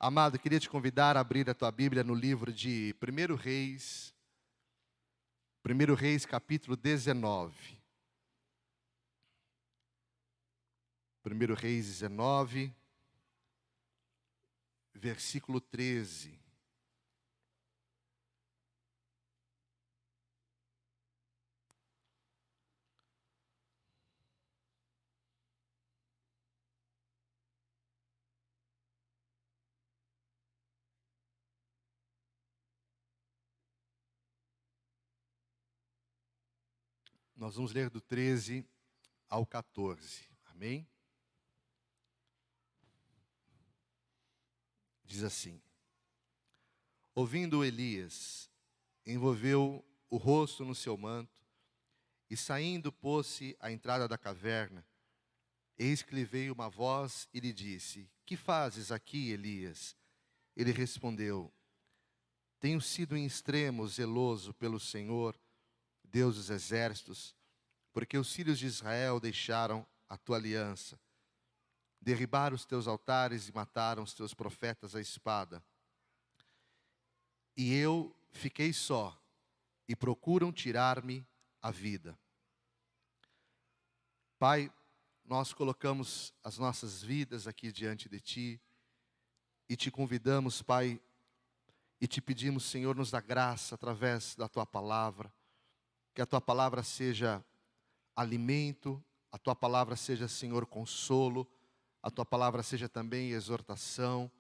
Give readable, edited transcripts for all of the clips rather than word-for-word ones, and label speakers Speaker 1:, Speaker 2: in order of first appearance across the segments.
Speaker 1: Amado, queria te convidar a abrir a tua Bíblia no livro de 1 Reis capítulo 19. 1 Reis 19, versículo 13. Nós vamos ler do 13 ao 14, amém? Diz assim: Ouvindo Elias, envolveu o rosto no seu manto, e saindo pôs-se à entrada da caverna. Eis que lhe veio uma voz e lhe disse: Que fazes aqui, Elias? Ele respondeu: Tenho sido em extremo zeloso pelo Senhor, Deus dos exércitos, porque os filhos de Israel deixaram a tua aliança, derribaram os teus altares e mataram os teus profetas à espada. E eu fiquei só, e procuram tirar-me a vida. Pai, nós colocamos as nossas vidas aqui diante de Ti, e te convidamos, Pai, e te pedimos, Senhor, nos dá graça através da Tua palavra, que a Tua palavra seja alimento, a Tua palavra seja, Senhor, consolo, a Tua palavra seja também exortação,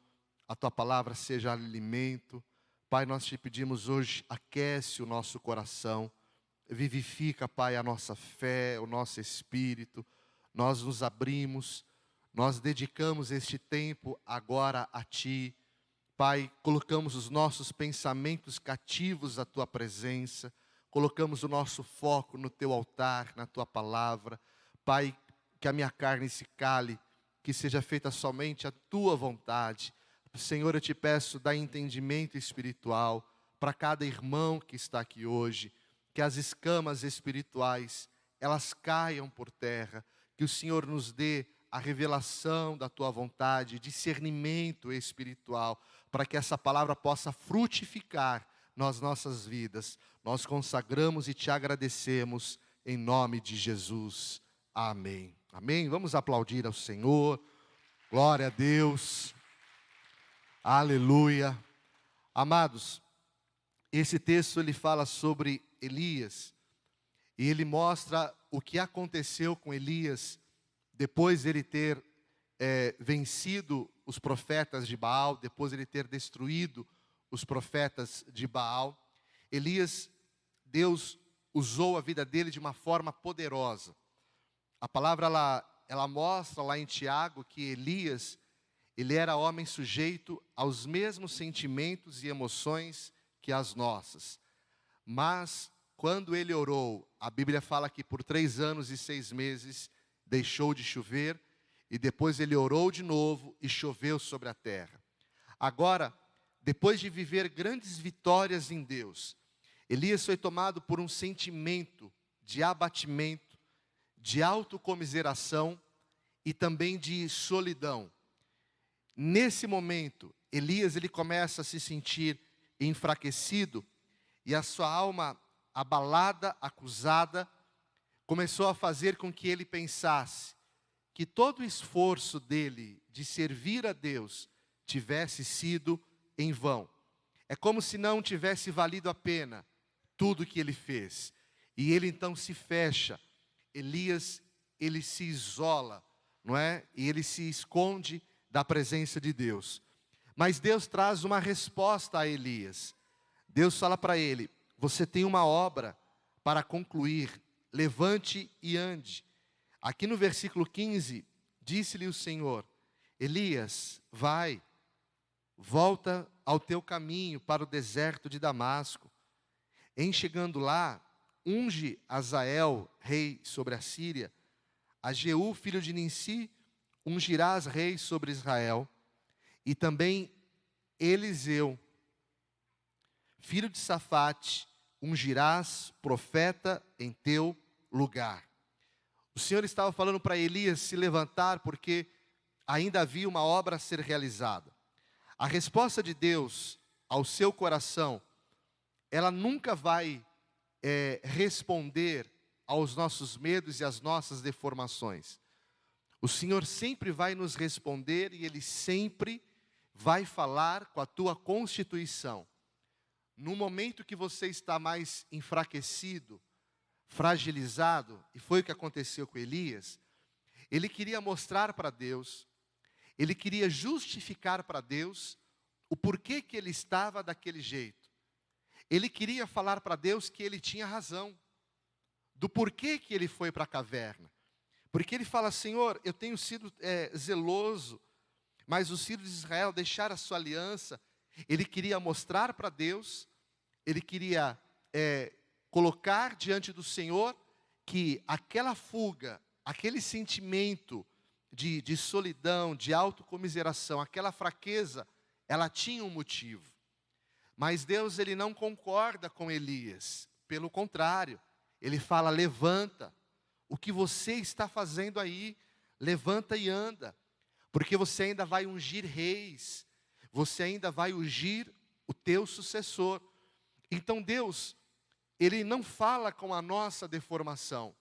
Speaker 1: a Tua palavra seja alimento. Pai, nós te pedimos hoje, aquece o nosso coração, vivifica, Pai, a nossa fé, o nosso espírito. Nós nos abrimos, nós dedicamos este tempo agora a Ti. Pai, colocamos os nossos pensamentos cativos à Tua presença, colocamos o nosso foco no Teu altar, na Tua palavra. Pai, que a minha carne se cale, que seja feita somente a Tua vontade. Senhor, eu te peço, dá entendimento espiritual para cada irmão que está aqui hoje, que as escamas espirituais, elas caiam por terra, que o Senhor nos dê a revelação da Tua vontade, discernimento espiritual, para que essa palavra possa frutificar nas nossas vidas. Nós consagramos e Te agradecemos em nome de Jesus. Amém. Amém. Vamos aplaudir ao Senhor. Glória a Deus. Aleluia. Amados, esse texto ele fala sobre Elias, e ele mostra o que aconteceu com Elias depois de ele ter vencido os profetas de Baal, depois de ele ter destruído os profetas de Baal. Elias, Deus usou a vida dele de uma forma poderosa. A palavra ela mostra lá em Tiago que Elias, ele era homem sujeito aos mesmos sentimentos e emoções que as nossas. Mas, quando ele orou, a Bíblia fala que por 3 anos e 6 meses deixou de chover, e depois ele orou de novo e choveu sobre a terra. Agora, depois de viver grandes vitórias em Deus, Elias foi tomado por um sentimento de abatimento, de autocomiseração e também de solidão. Nesse momento, Elias ele começa a se sentir enfraquecido, e a sua alma abalada, acusada, começou a fazer com que ele pensasse que todo o esforço dele de servir a Deus tivesse sido em vão. É como se não tivesse valido a pena tudo o que ele fez. E ele então se fecha. Elias, ele se isola, não é? E ele se esconde da presença de Deus. Mas Deus traz uma resposta a Elias. Deus fala para ele: você tem uma obra para concluir, levante e ande. Aqui no versículo 15, disse-lhe o Senhor: Elias, vai, volta ao teu caminho para o deserto de Damasco. Em chegando lá, unge Azael, rei sobre a Síria, a Jeú, filho de Ninsi, ungirás rei sobre Israel, e também Eliseu, filho de Safate, ungirás profeta em teu lugar. O Senhor estava falando para Elias se levantar, porque ainda havia uma obra a ser realizada. A resposta de Deus ao seu coração, ela nunca vai responder aos nossos medos e às nossas deformações. O Senhor sempre vai nos responder e Ele sempre vai falar com a tua constituição. No momento que você está mais enfraquecido, fragilizado, e foi o que aconteceu com Elias, ele queria mostrar para Deus, ele queria justificar para Deus o porquê que ele estava daquele jeito. Ele queria falar para Deus que ele tinha razão, do porquê que ele foi para a caverna. Porque ele fala: Senhor, eu tenho sido zeloso, mas os filhos de Israel deixaram a sua aliança. Ele queria mostrar para Deus, ele queria colocar diante do Senhor que aquela fuga, aquele sentimento de solidão, de autocomiseração, aquela fraqueza, ela tinha um motivo. Mas Deus, ele não concorda com Elias. Pelo contrário, ele fala: levanta, o que você está fazendo aí, levanta e anda, porque você ainda vai ungir reis, você ainda vai ungir o teu sucessor. Então Deus, ele não fala com a nossa deformação,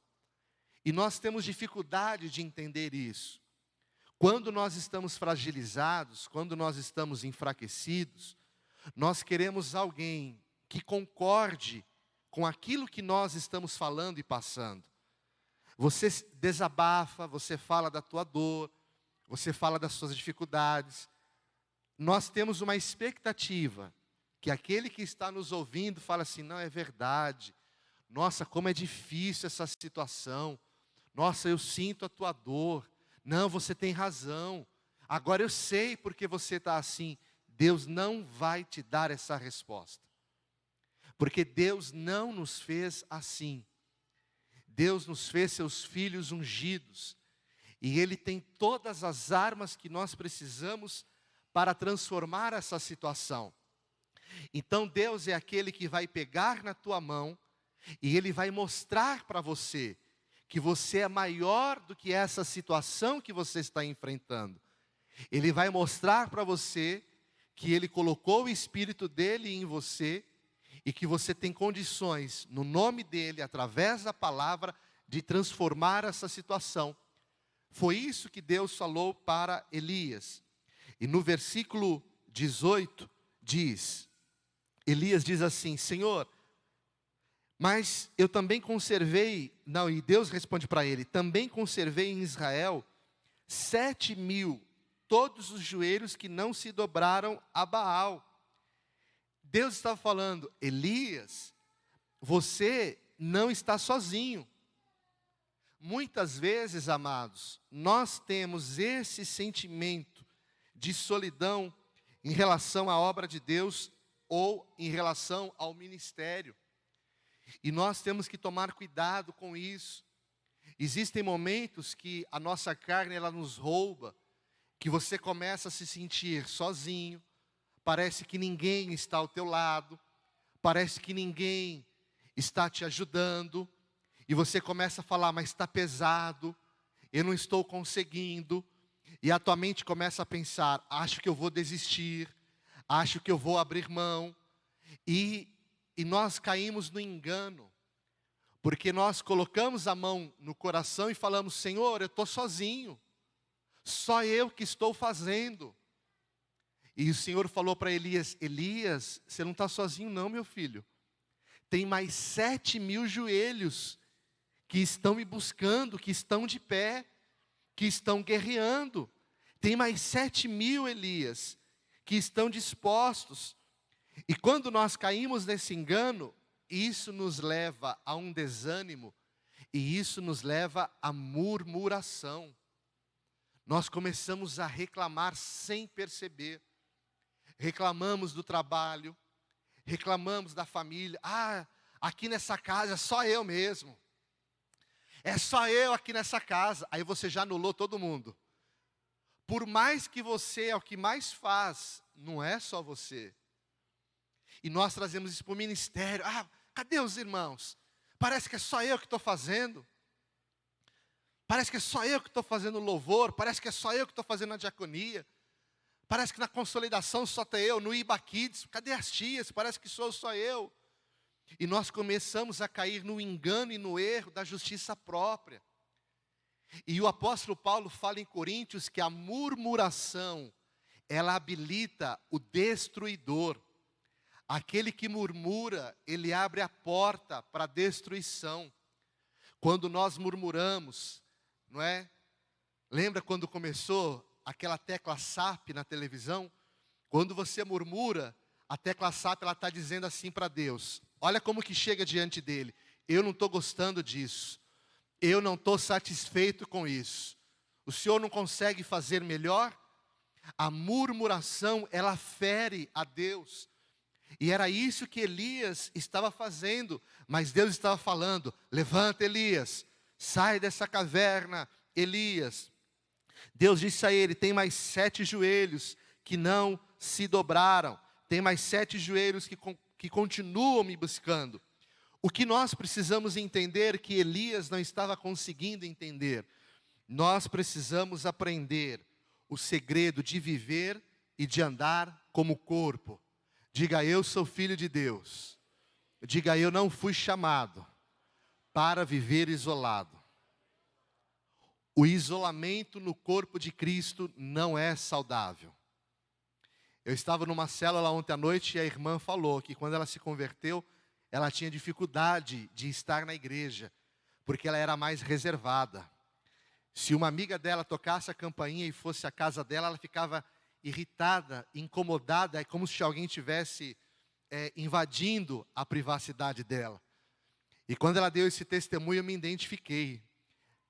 Speaker 1: e nós temos dificuldade de entender isso. Quando nós estamos fragilizados, quando nós estamos enfraquecidos, nós queremos alguém que concorde com aquilo que nós estamos falando e passando. Você desabafa, você fala da tua dor, você fala das suas dificuldades. Nós temos uma expectativa que aquele que está nos ouvindo fala assim: não, é verdade. Nossa, como é difícil essa situação. Nossa, eu sinto a tua dor. Não, você tem razão. Agora eu sei porque você está assim. Deus não vai te dar essa resposta. Porque Deus não nos fez assim. Deus nos fez seus filhos ungidos. E Ele tem todas as armas que nós precisamos para transformar essa situação. Então Deus é aquele que vai pegar na tua mão e Ele vai mostrar para você que você é maior do que essa situação que você está enfrentando. Ele vai mostrar para você que Ele colocou o Espírito dEle em você e que você tem condições, no nome dEle, através da palavra, de transformar essa situação. Foi isso que Deus falou para Elias. E no versículo 18 diz, Elias diz assim: Senhor, mas eu também conservei, não, e Deus responde para ele: também conservei em Israel 7.000, todos os joelhos que não se dobraram a Baal. Deus estava falando: Elias, você não está sozinho. Muitas vezes, amados, nós temos esse sentimento de solidão em relação à obra de Deus ou em relação ao ministério. E nós temos que tomar cuidado com isso. Existem momentos que a nossa carne ela nos rouba, que você começa a se sentir sozinho, parece que ninguém está ao teu lado, parece que ninguém está te ajudando, e você começa a falar: mas está pesado, eu não estou conseguindo, e a tua mente começa a pensar: acho que eu vou desistir, acho que eu vou abrir mão, e nós caímos no engano, porque nós colocamos a mão no coração e falamos: Senhor, eu estou sozinho, só eu que estou fazendo. E o Senhor falou para Elias: Elias, você não está sozinho não, meu filho. Tem mais 7.000 joelhos que estão me buscando, que estão de pé, que estão guerreando. Tem mais 7.000, Elias, que estão dispostos. E quando nós caímos nesse engano, isso nos leva a um desânimo, e isso nos leva à murmuração. Nós começamos a reclamar sem perceber. Reclamamos do trabalho, reclamamos da família. Ah, aqui nessa casa é só eu mesmo. É só eu aqui nessa casa. Aí você já anulou todo mundo. Por mais que você é o que mais faz, não é só você. E nós trazemos isso para o ministério. Ah, cadê os irmãos? Parece que é só eu que estou fazendo. Parece que é só eu que estou fazendo louvor. Parece que é só eu que estou fazendo a diaconia. Parece que na consolidação só tem eu, no Iba Kids, cadê as tias? Parece que sou só eu. E nós começamos a cair no engano e no erro da justiça própria. E o apóstolo Paulo fala em Coríntios que a murmuração, ela habilita o destruidor. Aquele que murmura, ele abre a porta para a destruição. Quando nós murmuramos, não é? Lembra quando começou aquela tecla SAP na televisão? Quando você murmura, a tecla SAP ela está dizendo assim para Deus: olha como que chega diante dele. Eu não estou gostando disso. Eu não estou satisfeito com isso. O Senhor não consegue fazer melhor? A murmuração, ela fere a Deus. E era isso que Elias estava fazendo. Mas Deus estava falando: levanta, Elias, sai dessa caverna, Elias. Deus disse a ele: tem mais 7 joelhos que não se dobraram. Tem mais 7 joelhos que continuam me buscando. O que nós precisamos entender, que Elias não estava conseguindo entender. Nós precisamos aprender o segredo de viver e de andar como corpo. Diga: eu sou filho de Deus. Diga: eu não fui chamado para viver isolado. O isolamento no corpo de Cristo não é saudável. Eu estava numa célula ontem à noite e a irmã falou que quando ela se converteu, ela tinha dificuldade de estar na igreja, porque ela era mais reservada. Se uma amiga dela tocasse a campainha e fosse à casa dela, ela ficava irritada, incomodada, é como se alguém estivesse invadindo a privacidade dela. E quando ela deu esse testemunho, eu me identifiquei.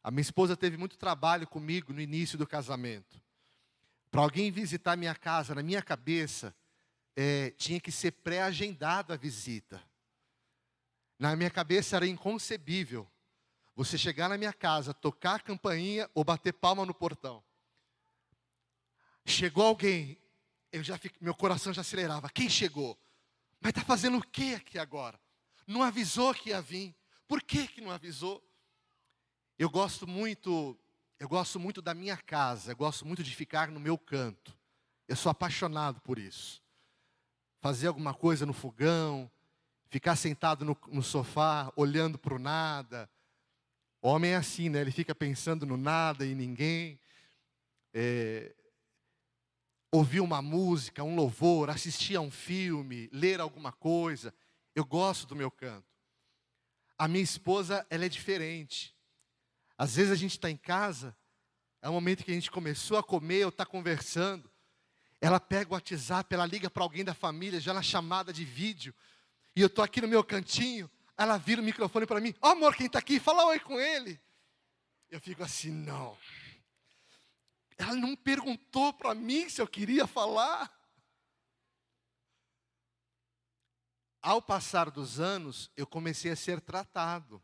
Speaker 1: A minha esposa teve muito trabalho comigo no início do casamento. Para alguém visitar minha casa, na minha cabeça, tinha que ser pré-agendada a visita. Na minha cabeça era inconcebível você chegar na minha casa, tocar a campainha ou bater palma no portão. Chegou alguém, meu coração já acelerava. Quem chegou? Mas está fazendo o que aqui agora? Não avisou que ia vir. Por que não avisou? Eu gosto muito da minha casa. Eu gosto muito de ficar no meu canto. Eu sou apaixonado por isso. Fazer alguma coisa no fogão, ficar sentado no sofá, olhando para o nada. O homem é assim, né? Ele fica pensando no nada e ninguém. Ouvir uma música, um louvor, assistir a um filme, ler alguma coisa. Eu gosto do meu canto. A minha esposa, ela é diferente. Às vezes a gente está em casa, é o momento que a gente começou a comer ou está conversando. Ela pega o WhatsApp, ela liga para alguém da família, já na chamada de vídeo. E eu estou aqui no meu cantinho, ela vira o microfone para mim. Ó, amor, quem está aqui? Fala oi com ele. Eu fico assim, não. Ela não perguntou para mim se eu queria falar. Ao passar dos anos, eu comecei a ser tratado.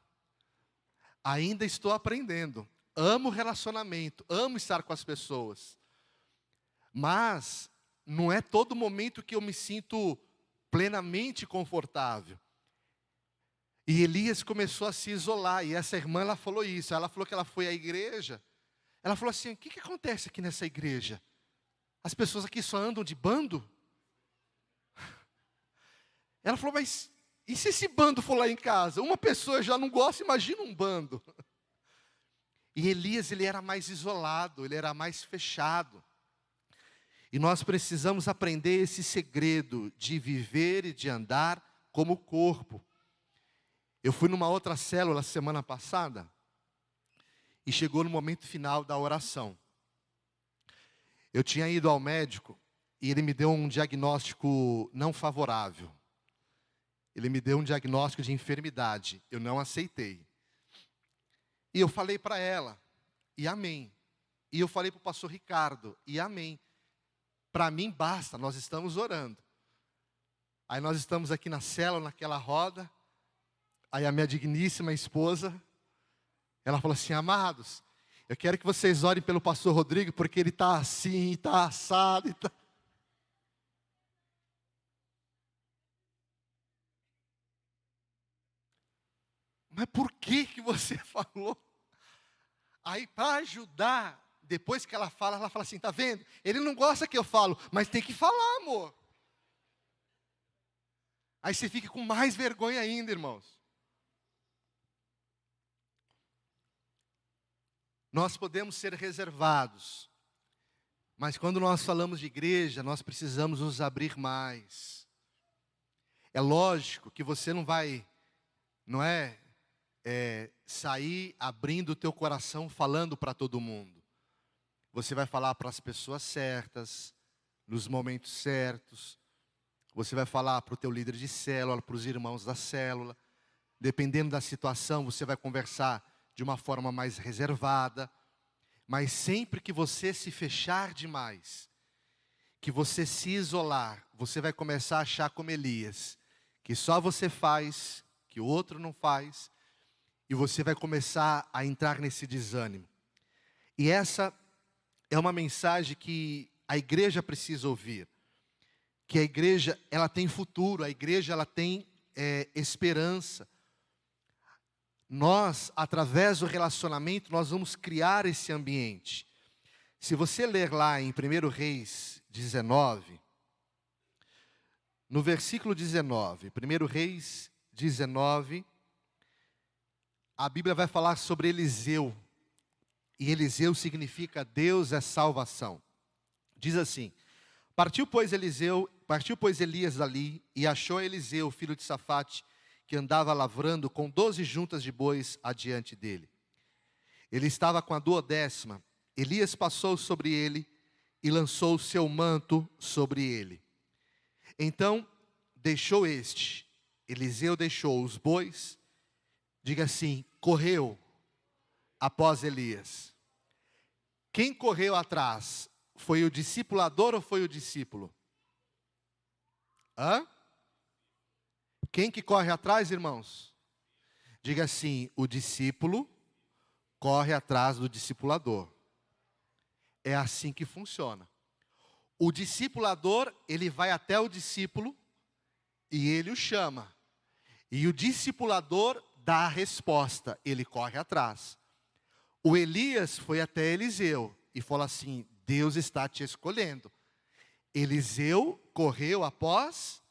Speaker 1: Ainda estou aprendendo. Amo relacionamento, amo estar com as pessoas. Mas não é todo momento que eu me sinto plenamente confortável. E Elias começou a se isolar, e essa irmã, ela falou isso. Ela falou que ela foi à igreja. Ela falou assim: o que acontece aqui nessa igreja? As pessoas aqui só andam de bando? Ela falou: mas e se esse bando for lá em casa? Uma pessoa já não gosta, imagina um bando. E Elias, ele era mais isolado, ele era mais fechado. E nós precisamos aprender esse segredo de viver e de andar como corpo. Eu fui numa outra célula semana passada, e chegou no momento final da oração. Eu tinha ido ao médico, e ele me deu um diagnóstico não favorável. Ele me deu um diagnóstico de enfermidade, eu não aceitei. E eu falei para ela, e amém. E eu falei para o pastor Ricardo, e amém. Para mim basta, nós estamos orando. Aí nós estamos aqui na célula, naquela roda. Aí a minha digníssima esposa, ela falou assim: amados, eu quero que vocês orem pelo pastor Rodrigo, porque ele está assim, está assado. Mas por que você falou? Aí para ajudar, depois que ela fala assim, tá vendo? Ele não gosta que eu falo, mas tem que falar, amor. Aí você fica com mais vergonha ainda, irmãos. Nós podemos ser reservados, mas quando nós falamos de igreja, nós precisamos nos abrir mais. É lógico que você não vai, não é, sair abrindo o teu coração falando para todo mundo. Você vai falar para as pessoas certas, nos momentos certos. Você vai falar para o teu líder de célula, para os irmãos da célula. Dependendo da situação, você vai conversar de uma forma mais reservada. Mas sempre que você se fechar demais, que você se isolar, você vai começar a achar como Elias, que só você faz, que o outro não faz, e você vai começar a entrar nesse desânimo. E essa é uma mensagem que a igreja precisa ouvir. Que a igreja, ela tem futuro, a igreja, ela tem esperança. Nós, através do relacionamento, nós vamos criar esse ambiente. Se você ler lá em 1 Reis 19, no versículo 19, 1 Reis 19, a Bíblia vai falar sobre Eliseu. E Eliseu significa Deus é salvação. Diz assim: Partiu, pois, Elias dali, e achou Eliseu, filho de Safate, que andava lavrando com 12 juntas de bois adiante dele. Ele estava com a 12ª. Elias passou sobre ele e lançou o seu manto sobre ele. Então, Eliseu deixou os bois, diga assim, correu após Elias. Quem correu atrás? Foi o discipulador ou foi o discípulo? Hã? Quem que corre atrás, irmãos? Diga assim, o discípulo corre atrás do discipulador. É assim que funciona. O discipulador, ele vai até o discípulo e ele o chama. E o discipulador dá a resposta, ele corre atrás. O Elias foi até Eliseu e falou assim, Deus está te escolhendo. Eliseu correu após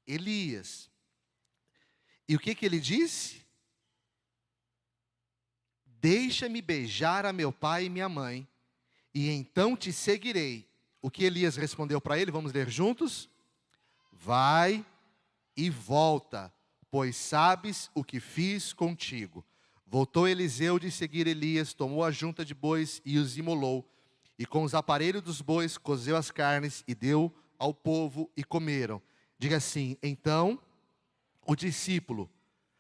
Speaker 1: Elias. E o que ele disse? Deixa-me beijar a meu pai e minha mãe, e então te seguirei. O que Elias respondeu para ele? Vamos ler juntos? Vai e volta, pois sabes o que fiz contigo. Voltou Eliseu de seguir Elias, tomou a junta de bois e os imolou. E com os aparelhos dos bois cozeu as carnes e deu ao povo e comeram. Diga assim, então o discípulo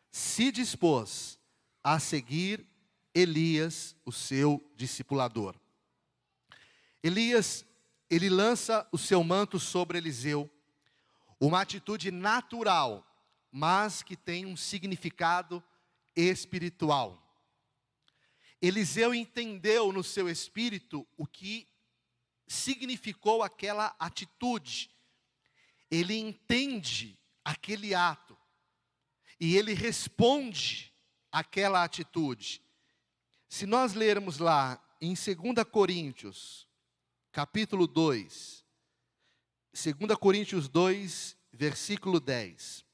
Speaker 1: se dispôs a seguir Elias, o seu discipulador. Elias, ele lança o seu manto sobre Eliseu, uma atitude natural, mas que tem um significado espiritual. Eliseu entendeu no seu espírito o que significou aquela atitude. Ele entende aquele ato. E ele responde àquela atitude. Se nós lermos lá em 2 Coríntios, capítulo 2, 2 Coríntios 2, versículo 10.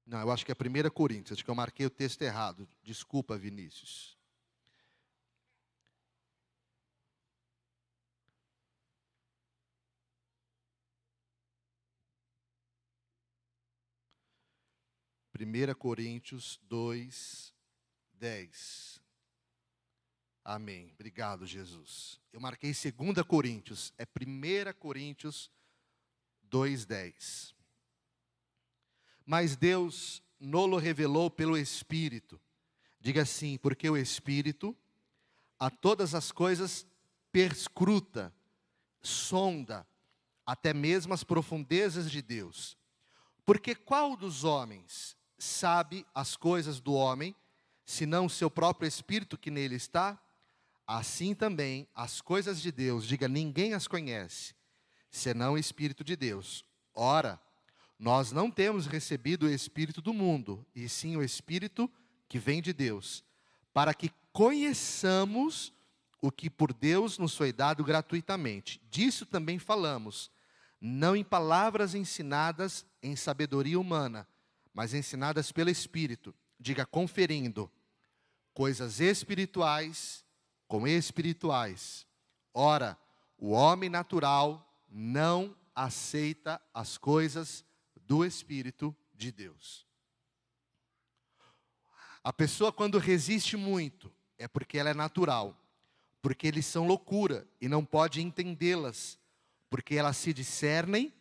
Speaker 1: Não, eu acho que é 1 Coríntios, acho que eu marquei o texto errado. Desculpa, Vinícius. Primeira Coríntios 2, 10. Amém. Obrigado, Jesus. Eu marquei 2 Coríntios, é 1 Coríntios 2, 10. Mas Deus nolo revelou pelo Espírito. Diga assim, porque o Espírito a todas as coisas perscruta, sonda, até mesmo as profundezas de Deus. Porque qual dos homens sabe as coisas do homem, senão o seu próprio Espírito que nele está? Assim também as coisas de Deus, diga, ninguém as conhece, senão o Espírito de Deus. Ora, nós não temos recebido o Espírito do mundo, e sim o Espírito que vem de Deus, para que conheçamos o que por Deus nos foi dado gratuitamente. Disso também falamos, não em palavras ensinadas em sabedoria humana, mas ensinadas pelo Espírito. Diga, conferindo coisas espirituais com espirituais. Ora, o homem natural não aceita as coisas do Espírito de Deus. A pessoa, quando resiste muito, é porque ela é natural, porque eles são loucura e não pode entendê-las, porque elas se discernem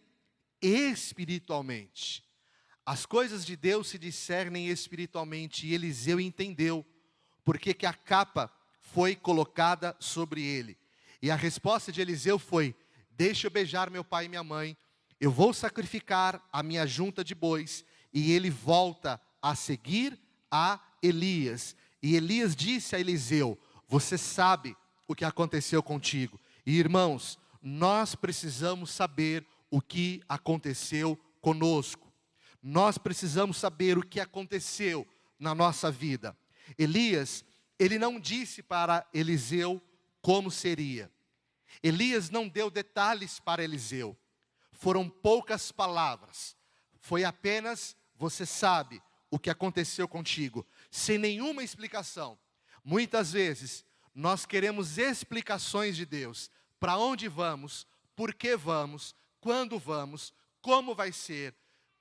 Speaker 1: espiritualmente. As coisas de Deus se discernem espiritualmente, e Eliseu entendeu porque que a capa foi colocada sobre ele. E a resposta de Eliseu foi: deixa eu beijar meu pai e minha mãe, eu vou sacrificar a minha junta de bois. E ele volta a seguir a Elias. E Elias disse a Eliseu: você sabe o que aconteceu contigo. E irmãos, nós precisamos saber o que aconteceu conosco. Nós precisamos saber o que aconteceu na nossa vida. Elias, ele não disse para Eliseu como seria. Elias não deu detalhes para Eliseu. Foram poucas palavras. Foi apenas: você sabe o que aconteceu contigo, sem nenhuma explicação. Muitas vezes, nós queremos explicações de Deus. Para onde vamos, por que vamos, quando vamos, como vai ser,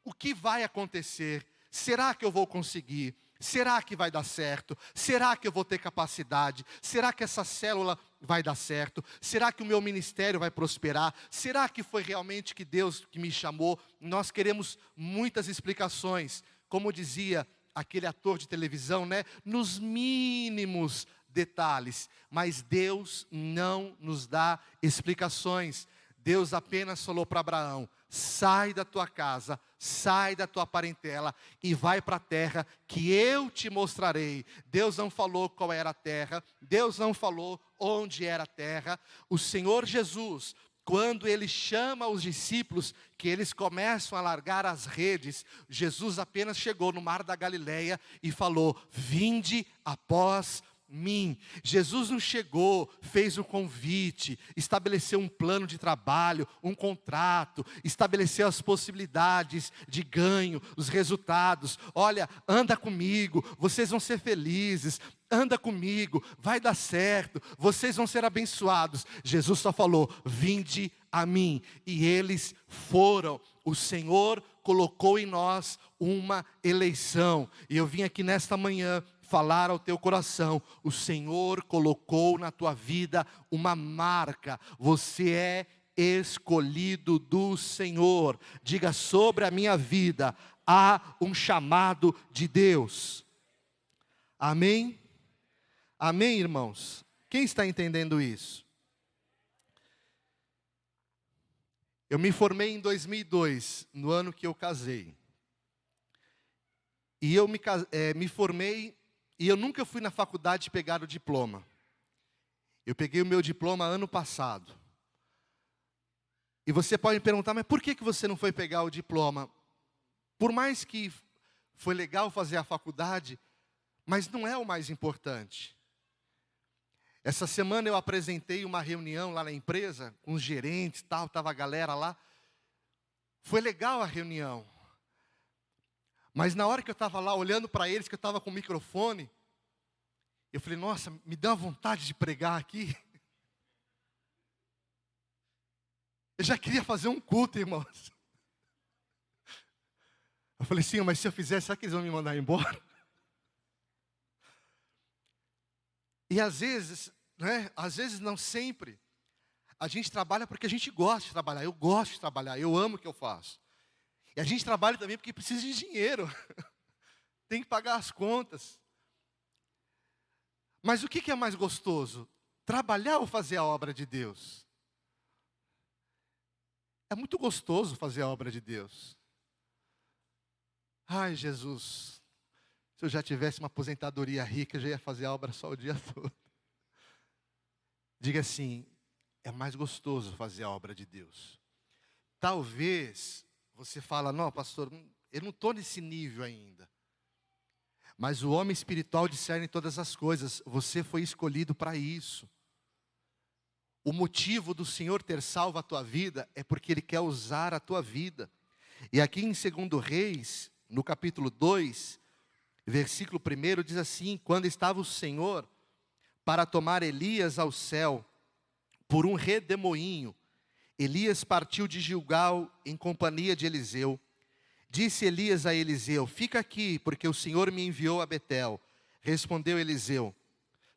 Speaker 1: o que vai acontecer, será que eu vou conseguir? Será que vai dar certo? Será que eu vou ter capacidade? Será que essa célula vai dar certo? Será que o meu ministério vai prosperar? Será que foi realmente que Deus que me chamou? Nós queremos muitas explicações, como dizia aquele ator de televisão, né? Nos mínimos detalhes, mas Deus não nos dá explicações. Deus apenas falou para Abraão: sai da tua casa, sai da tua parentela e vai para a terra que eu te mostrarei. Deus não falou qual era a terra, Deus não falou onde era a terra. O Senhor Jesus, quando Ele chama os discípulos, que eles começam a largar as redes, Jesus apenas chegou no mar da Galileia e falou: vinde após mim. Jesus não chegou, fez um convite, estabeleceu um plano de trabalho, um contrato, estabeleceu as possibilidades de ganho, os resultados. Olha, anda comigo, vocês vão ser felizes. Anda comigo, vai dar certo, vocês vão ser abençoados. Jesus só falou: vinde a mim. E eles foram. O Senhor colocou em nós uma eleição. E eu vim aqui nesta manhã falar ao teu coração: o Senhor colocou na tua vida uma marca. Você é escolhido do Senhor. Diga: sobre a minha vida há um chamado de Deus. Amém? Amém, irmãos? Quem está entendendo isso? Eu me formei em 2002, no ano que eu casei. E eu me formei, e eu nunca fui na faculdade pegar o diploma. Eu peguei o meu diploma ano passado. E você pode me perguntar: mas por que você não foi pegar o diploma? Por mais que foi legal fazer a faculdade, mas não é o mais importante. Essa semana eu apresentei uma reunião lá na empresa, com os gerentes e tal, estava a galera lá. Foi legal a reunião. Mas na hora que eu estava lá olhando para eles, que eu estava com o microfone, eu falei: nossa, me dá vontade de pregar aqui. Eu já queria fazer um culto, irmãos. Eu falei: sim, mas se eu fizer, será que eles vão me mandar embora? E às vezes, né, às vezes não sempre, a gente trabalha porque a gente gosta de trabalhar. Eu gosto de trabalhar, eu amo o que eu faço. E a gente trabalha também porque precisa de dinheiro. Tem que pagar as contas. Mas o que é mais gostoso? Trabalhar ou fazer a obra de Deus? É muito gostoso fazer a obra de Deus. Ai, Jesus, se eu já tivesse uma aposentadoria rica, eu já ia fazer a obra só o dia todo. Diga assim: é mais gostoso fazer a obra de Deus. Talvez Você fala, não, pastor, eu não estou nesse nível ainda. Mas o homem espiritual discerne todas as coisas. Você foi escolhido para isso. O motivo do Senhor ter salvo a tua vida é porque Ele quer usar a tua vida. E aqui em 2 Reis, no capítulo 2, versículo 1, diz assim: quando estava o Senhor para tomar Elias ao céu, por um redemoinho, Elias partiu de Gilgal em companhia de Eliseu. Disse Elias a Eliseu: fica aqui, porque o Senhor me enviou a Betel. Respondeu Eliseu: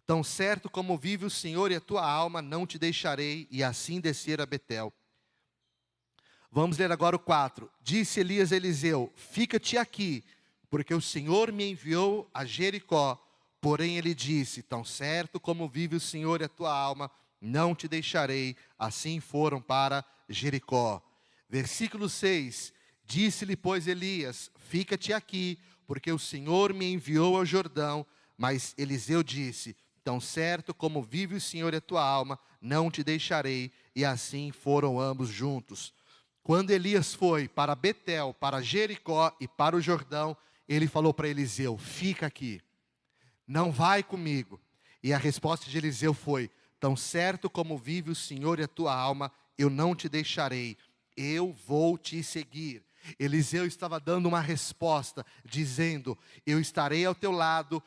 Speaker 1: tão certo como vive o Senhor e a tua alma, não te deixarei. E assim descer a Betel. Vamos ler agora o 4. Disse Elias a Eliseu: fica-te aqui, porque o Senhor me enviou a Jericó. Porém ele disse: tão certo como vive o Senhor e a tua alma, não te deixarei. Assim foram para Jericó. Versículo 6. Disse-lhe, pois, Elias: fica-te aqui, porque o Senhor me enviou ao Jordão. Mas Eliseu disse: tão certo como vive o Senhor e a tua alma, não te deixarei. E assim foram ambos juntos. Quando Elias foi para Betel, para Jericó e para o Jordão, ele falou para Eliseu: fica aqui, não vai comigo. E a resposta de Eliseu foi: tão certo como vive o Senhor e a tua alma, eu não te deixarei, eu vou te seguir. Eliseu estava dando uma resposta, dizendo: eu estarei ao teu lado,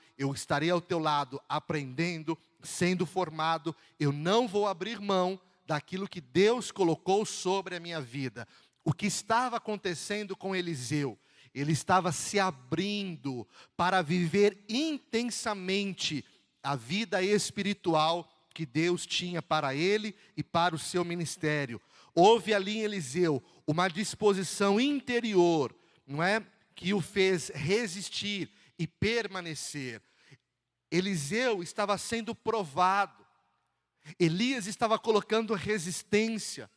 Speaker 1: aprendendo, sendo formado, eu não vou abrir mão daquilo que Deus colocou sobre a minha vida. O que estava acontecendo com Eliseu? Ele estava se abrindo para viver intensamente a vida espiritual que Deus tinha para ele e para o seu ministério. Houve ali em Eliseu uma disposição interior, não é? Que o fez resistir e permanecer. Eliseu estava sendo provado. Elias estava colocando resistência.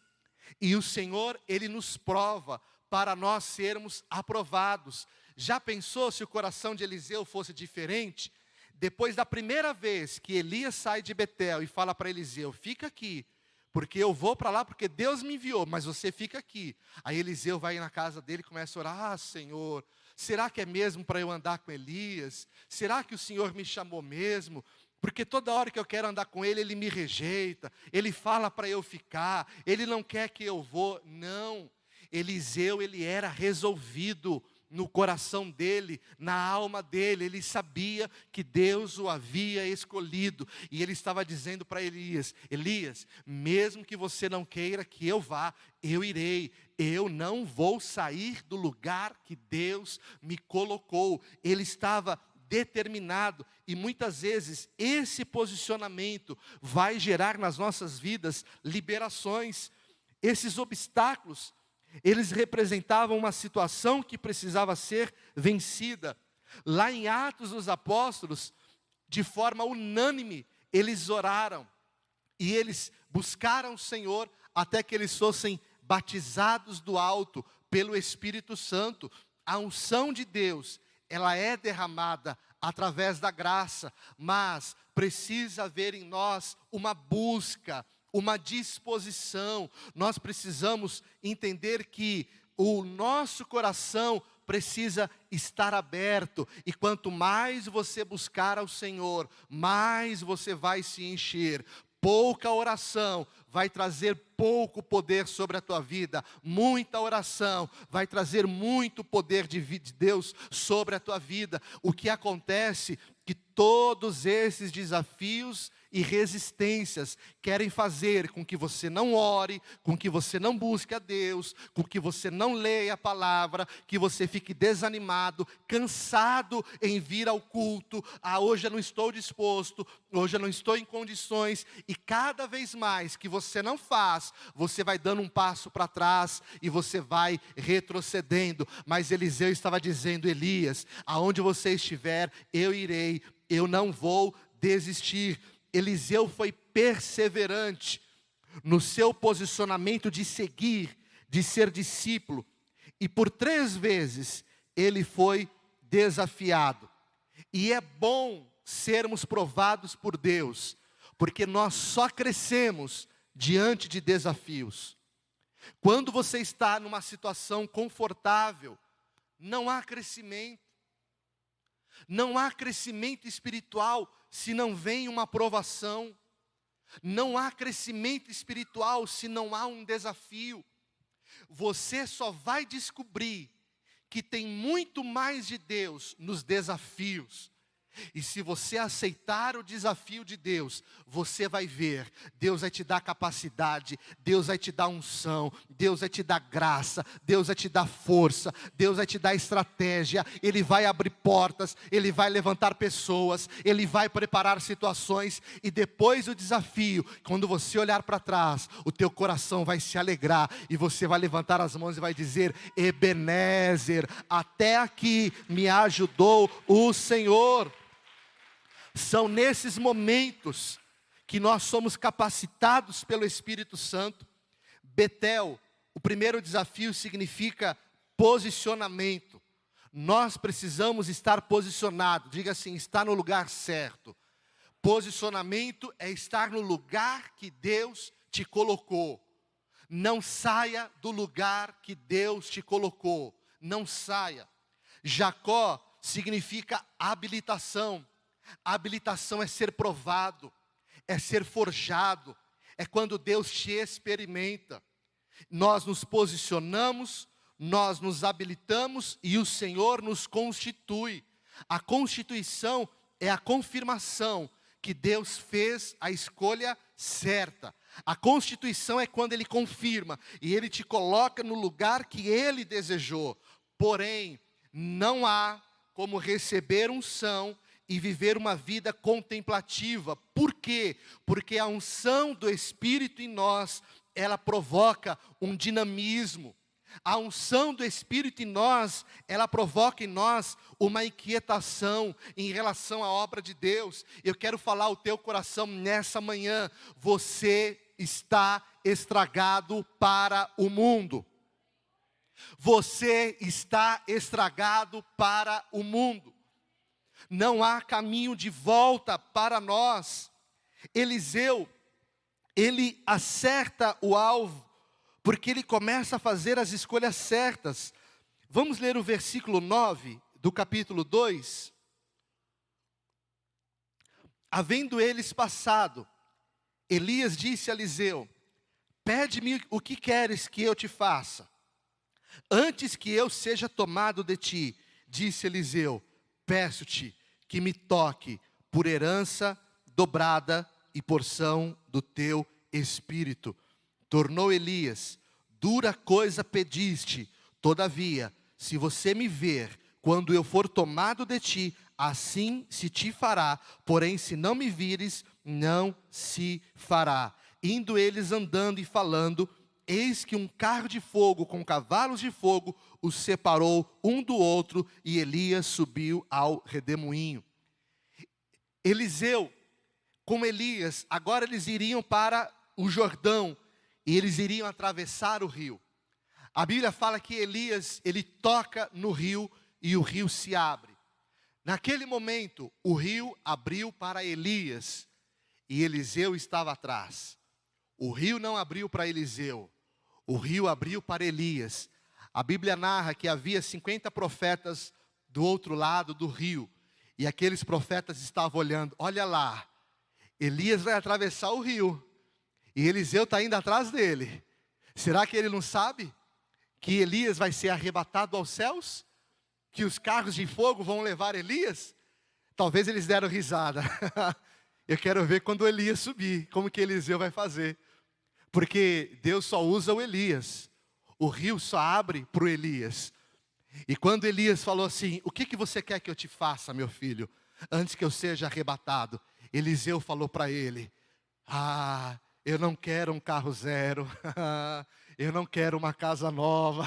Speaker 1: E o Senhor, Ele nos prova para nós sermos aprovados. Já pensou se o coração de Eliseu fosse diferente? Depois da primeira vez que Elias sai de Betel e fala para Eliseu: fica aqui, porque eu vou para lá porque Deus me enviou, mas você fica aqui. Aí Eliseu vai na casa dele e começa a orar: ah, Senhor, será que é mesmo para eu andar com Elias? Será que o Senhor me chamou mesmo? Porque toda hora que eu quero andar com ele, ele me rejeita, ele fala para eu ficar, ele não quer que eu vou. Não, Eliseu, ele era resolvido no coração dele, na alma dele. Ele sabia que Deus o havia escolhido. E ele estava dizendo para Elias: Elias, mesmo que você não queira que eu vá, eu irei. Eu não vou sair do lugar que Deus me colocou. Ele estava determinado. E muitas vezes esse posicionamento vai gerar nas nossas vidas liberações. Esses obstáculos, eles representavam uma situação que precisava ser vencida. Lá em Atos dos Apóstolos, de forma unânime, eles oraram. E eles buscaram o Senhor até que eles fossem batizados do alto pelo Espírito Santo. A unção de Deus, ela é derramada através da graça, mas precisa haver em nós uma busca, uma disposição. Nós precisamos entender que o nosso coração precisa estar aberto, e quanto mais você buscar ao Senhor, mais você vai se encher. Pouca oração vai trazer pouco poder sobre a tua vida. Muita oração vai trazer muito poder de Deus sobre a tua vida. O que acontece é que todos esses desafios e resistências querem fazer com que você não ore, com que você não busque a Deus, com que você não leia a palavra, que você fique desanimado, cansado em vir ao culto. Ah, hoje eu não estou disposto, hoje eu não estou em condições. E cada vez mais que você não faz, você vai dando um passo para trás e você vai retrocedendo. Mas Eliseu estava dizendo: Elias, aonde você estiver, eu irei, eu não vou desistir. Eliseu foi perseverante no seu posicionamento de seguir, de ser discípulo. E por 3 vezes ele foi desafiado. E é bom sermos provados por Deus, porque nós só crescemos diante de desafios. Quando você está numa situação confortável, não há crescimento. Não há crescimento espiritual se não vem uma provação. Não há crescimento espiritual se não há um desafio. Você só vai descobrir que tem muito mais de Deus nos desafios. E se você aceitar o desafio de Deus, você vai ver, Deus vai te dar capacidade, Deus vai te dar unção, Deus vai te dar graça, Deus vai te dar força, Deus vai te dar estratégia, Ele vai abrir portas, Ele vai levantar pessoas, Ele vai preparar situações, e depois do desafio, quando você olhar para trás, o teu coração vai se alegrar, e você vai levantar as mãos e vai dizer: Ebenezer, até aqui me ajudou o Senhor. São nesses momentos que nós somos capacitados pelo Espírito Santo. Betel, o primeiro desafio significa posicionamento. Nós precisamos estar posicionados, diga assim, estar no lugar certo. Posicionamento é estar no lugar que Deus te colocou. Não saia do lugar que Deus te colocou, não saia. Jacó significa habilitação. Habilitação é ser provado, é ser forjado, é quando Deus te experimenta. Nós nos posicionamos, nós nos habilitamos e o Senhor nos constitui. A constituição é a confirmação que Deus fez a escolha certa. A constituição é quando Ele confirma e Ele te coloca no lugar que Ele desejou. Porém, não há como receber unção e viver uma vida contemplativa. Por quê? Porque a unção do Espírito em nós, ela provoca um dinamismo. A unção do Espírito em nós, ela provoca em nós uma inquietação em relação à obra de Deus. Eu quero falar ao teu coração nessa manhã: você está estragado para o mundo. Você está estragado para o mundo. Não há caminho de volta para nós. Eliseu, ele acerta o alvo, porque ele começa a fazer as escolhas certas. Vamos ler o versículo 9 do capítulo 2. Havendo eles passado, Elias disse a Eliseu: pede-me o que queres que eu te faça. Antes que eu seja tomado de ti, disse Eliseu, peço-te que me toque por herança dobrada e porção do teu espírito. Tornou Elias: dura coisa pediste, todavia, se você me ver, quando eu for tomado de ti, assim se te fará, porém se não me vires, não se fará. Indo eles andando e falando, eis que um carro de fogo com cavalos de fogo os separou um do outro, e Elias subiu ao redemoinho. Eliseu, com Elias, agora eles iriam para o Jordão, e eles iriam atravessar o rio. A Bíblia fala que Elias, ele toca no rio, e o rio se abre. Naquele momento, o rio abriu para Elias, e Eliseu estava atrás. O rio não abriu para Eliseu, o rio abriu para Elias. A Bíblia narra que havia 50 profetas do outro lado do rio. E aqueles profetas estavam olhando, olha lá, Elias vai atravessar o rio. E Eliseu está indo atrás dele. Será que ele não sabe que Elias vai ser arrebatado aos céus? Que os carros de fogo vão levar Elias? Talvez eles deram risada. Eu quero ver quando Elias subir, como que Eliseu vai fazer. Porque Deus só usa o Elias. O rio só abre para o Elias. E quando Elias falou assim: o que você quer que eu te faça, meu filho, antes que eu seja arrebatado? Eliseu falou para ele: eu não quero um carro zero, eu não quero uma casa nova,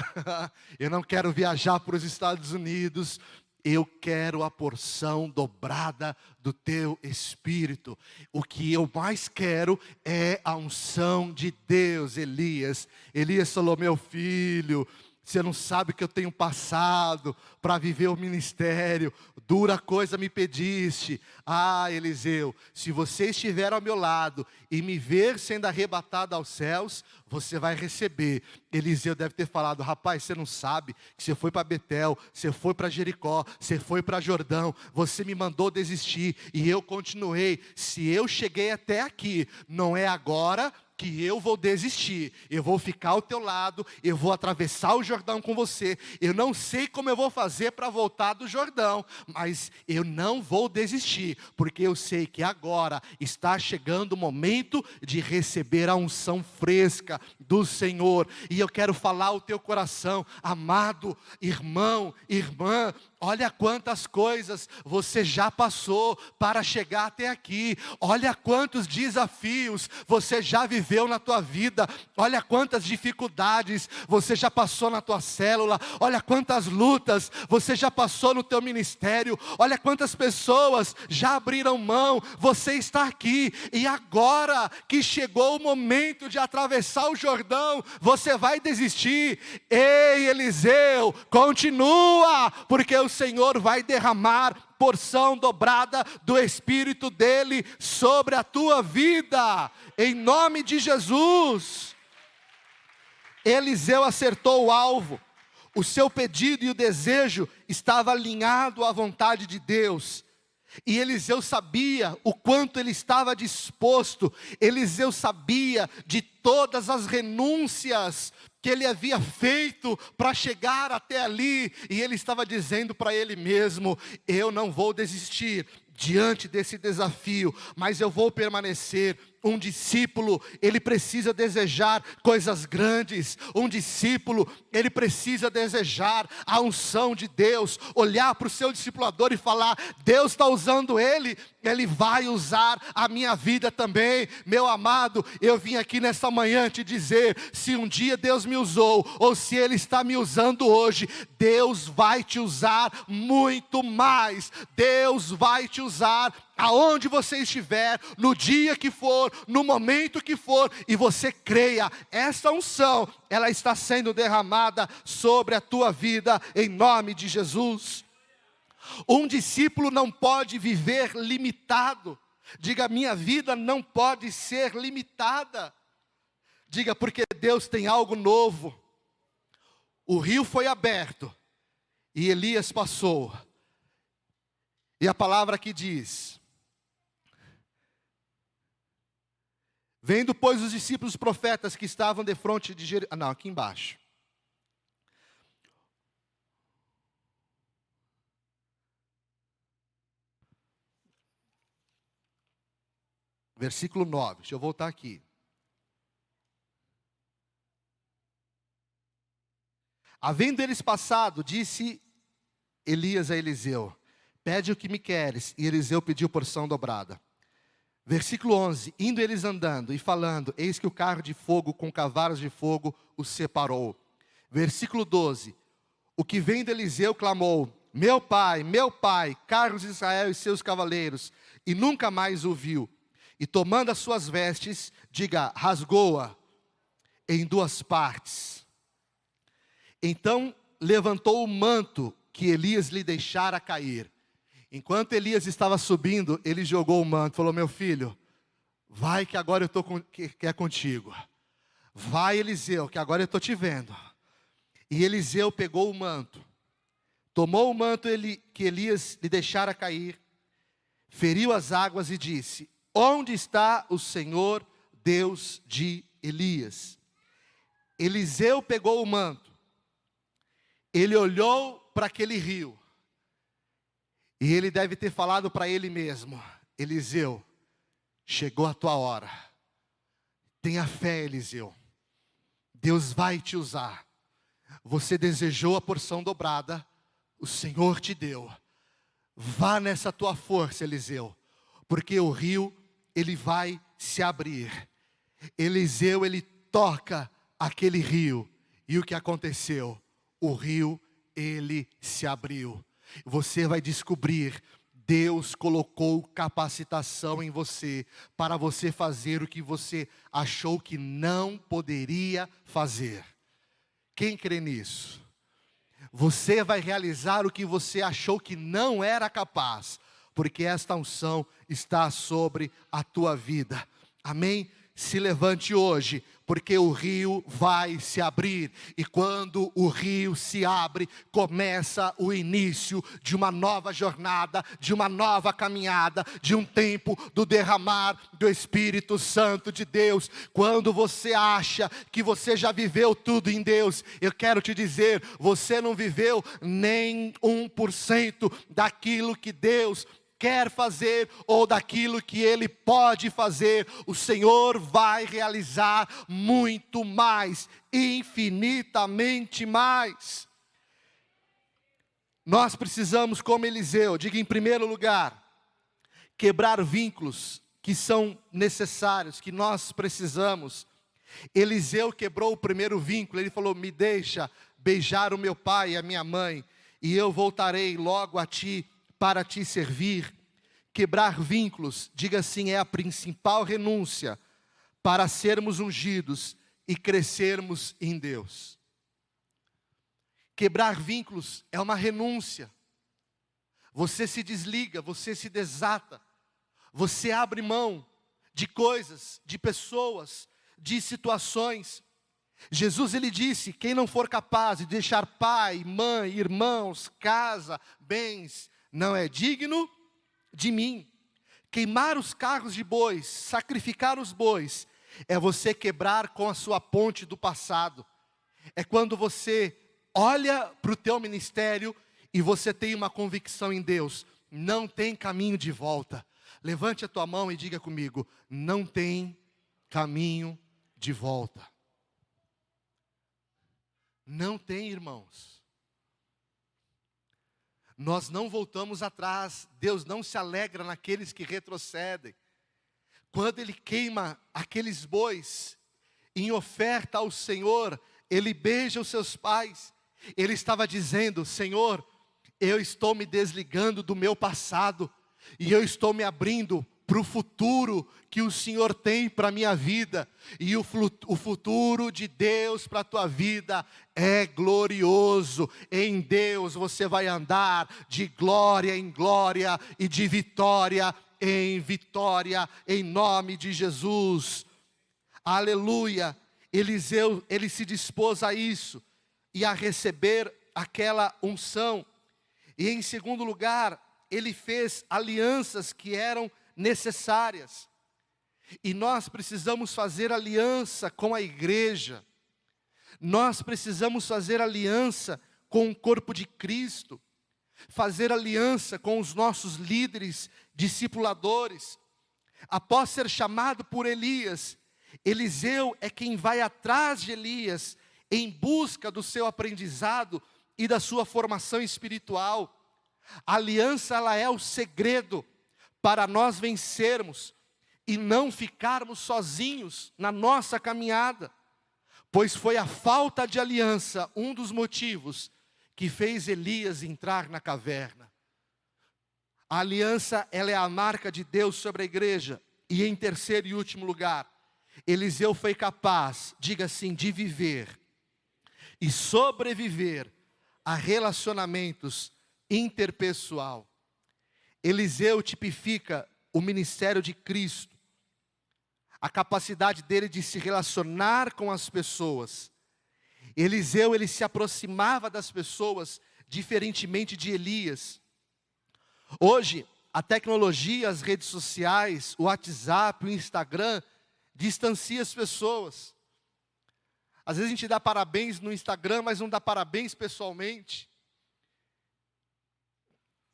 Speaker 1: eu não quero viajar para os Estados Unidos, eu quero a porção dobrada do teu Espírito. O que eu mais quero é a unção de Deus. Elias falou: meu filho, você não sabe que eu tenho passado para viver o ministério. dura coisa me pediste. Ah, Eliseu, se você estiver ao meu lado e me ver sendo arrebatado aos céus, você vai receber. Eliseu deve ter falado: rapaz, você não sabe que você foi para Betel, você foi para Jericó, você foi para Jordão, você me mandou desistir e eu continuei. Se eu cheguei até aqui, não é agora que eu vou desistir, eu vou ficar ao teu lado, eu vou atravessar o Jordão com você, eu não sei como eu vou fazer para voltar do Jordão, mas eu não vou desistir, porque eu sei que agora está chegando o momento de receber a unção fresca do Senhor, e eu quero falar ao teu coração, amado irmão, irmã, olha quantas coisas você já passou para chegar até aqui. Olha quantos desafios você já viveu na tua vida. Olha quantas dificuldades você já passou na tua célula. Olha quantas lutas você já passou no teu ministério. Olha quantas pessoas já abriram mão. Você está aqui e agora que chegou o momento de atravessar o Jordão, você vai desistir? Ei, Eliseu, continua, porque o Senhor vai derramar porção dobrada do Espírito dele sobre a tua vida, em nome de Jesus. Eliseu acertou o alvo, o seu pedido e o desejo estava alinhado à vontade de Deus, e Eliseu sabia o quanto ele estava disposto, Eliseu sabia de todas as renúncias que ele havia feito para chegar até ali, e ele estava dizendo para ele mesmo: eu não vou desistir diante desse desafio, mas eu vou permanecer. Um discípulo, ele precisa desejar coisas grandes. Um discípulo, ele precisa desejar a unção de Deus, olhar para o seu discipulador e falar: Deus está usando ele, ele vai usar a minha vida também. Meu amado, eu vim aqui nesta manhã te dizer, se um dia Deus me usou, ou se Ele está me usando hoje, Deus vai te usar muito mais. Deus vai te usar aonde você estiver, no dia que for, no momento que for, e você creia, essa unção, ela está sendo derramada sobre a tua vida, em nome de Jesus. Um discípulo não pode viver limitado. Diga: minha vida não pode ser limitada. Diga: porque Deus tem algo novo. O rio foi aberto e Elias passou. E a palavra aqui diz: vendo, pois, os discípulos profetas que estavam defronte de Jericó. Não, aqui embaixo. Versículo 9, deixa eu voltar aqui. Havendo eles passado, disse Elias a Eliseu: pede o que me queres. E Eliseu pediu porção dobrada. Versículo 11, indo eles andando e falando, eis que o carro de fogo com cavalos de fogo os separou. Versículo 12, o que vendo Eliseu clamou: meu pai, carros de Israel e seus cavaleiros, e nunca mais o viu. E tomando as suas vestes, diga, rasgou-a em duas partes. Então levantou o manto que Elias lhe deixara cair. Enquanto Elias estava subindo, ele jogou o manto, falou: meu filho, vai que agora eu estou que é contigo. Vai, Eliseu, que agora eu estou te vendo. E Eliseu pegou o manto, tomou o manto que Elias lhe deixara cair, feriu as águas e disse: onde está o Senhor Deus de Elias? Eliseu pegou o manto, ele olhou para aquele rio, e ele deve ter falado para ele mesmo: Eliseu, chegou a tua hora. Tenha fé, Eliseu. Deus vai te usar. Você desejou a porção dobrada, o Senhor te deu. Vá nessa tua força, Eliseu, porque o rio, ele vai se abrir. Eliseu, ele toca aquele rio, e o que aconteceu? O rio, ele se abriu. Você vai descobrir, Deus colocou capacitação em você, para você fazer o que você achou que não poderia fazer. Quem crê nisso? Você vai realizar o que você achou que não era capaz, porque esta unção está sobre a tua vida. Amém? Se levante hoje, porque o rio vai se abrir. E quando o rio se abre, começa o início de uma nova jornada, de uma nova caminhada, de um tempo do derramar do Espírito Santo de Deus. Quando você acha que você já viveu tudo em Deus, eu quero te dizer, você não viveu nem 1% daquilo que Deus quer fazer ou daquilo que Ele pode fazer. O Senhor vai realizar muito mais, infinitamente mais. Nós precisamos, como Eliseu, diga em primeiro lugar, quebrar vínculos que são necessários, que nós precisamos. Eliseu quebrou o primeiro vínculo, ele falou: me deixa beijar o meu pai e a minha mãe, e eu voltarei logo a ti, para te servir. Quebrar vínculos, diga assim, é a principal renúncia para sermos ungidos e crescermos em Deus. Quebrar vínculos é uma renúncia. Você se desliga, você se desata, você abre mão de coisas, de pessoas, de situações. Jesus, ele disse: quem não for capaz de deixar pai, mãe, irmãos, casa, bens, não é digno de mim. Queimar os carros de bois, sacrificar os bois, é você quebrar com a sua ponte do passado. É quando você olha para o teu ministério e você tem uma convicção em Deus: não tem caminho de volta. Levante a tua mão e diga comigo: não tem caminho de volta. Não tem, irmãos. Nós não voltamos atrás. Deus não se alegra naqueles que retrocedem. Quando Ele queima aqueles bois em oferta ao Senhor, Ele beija os seus pais. Ele estava dizendo: Senhor, eu estou me desligando do meu passado e eu estou me abrindo para o futuro que o Senhor tem para a minha vida. E o futuro de Deus para a tua vida é glorioso. Em Deus você vai andar de glória em glória e de vitória em vitória, em nome de Jesus. Aleluia. Eliseu, ele se dispôs a isso e a receber aquela unção. E em segundo lugar, ele fez alianças que eram necessárias. E nós precisamos fazer aliança com a igreja. Nós precisamos fazer aliança com o corpo de Cristo. Fazer aliança com os nossos líderes, discipuladores. Após ser chamado por Elias, Eliseu é quem vai atrás de Elias em busca do seu aprendizado e da sua formação espiritual. A aliança, ela é o segredo para nós vencermos e não ficarmos sozinhos na nossa caminhada, pois foi a falta de aliança um dos motivos que fez Elias entrar na caverna. A aliança, ela é a marca de Deus sobre a igreja. E em terceiro e último lugar, Eliseu foi capaz, diga assim, de viver e sobreviver a relacionamentos interpessoal. Eliseu tipifica o ministério de Cristo, a capacidade dele de se relacionar com as pessoas. Eliseu, ele se aproximava das pessoas, diferentemente de Elias. Hoje, a tecnologia, as redes sociais, o WhatsApp, o Instagram, distancia as pessoas. Às vezes a gente dá parabéns no Instagram, mas não dá parabéns pessoalmente.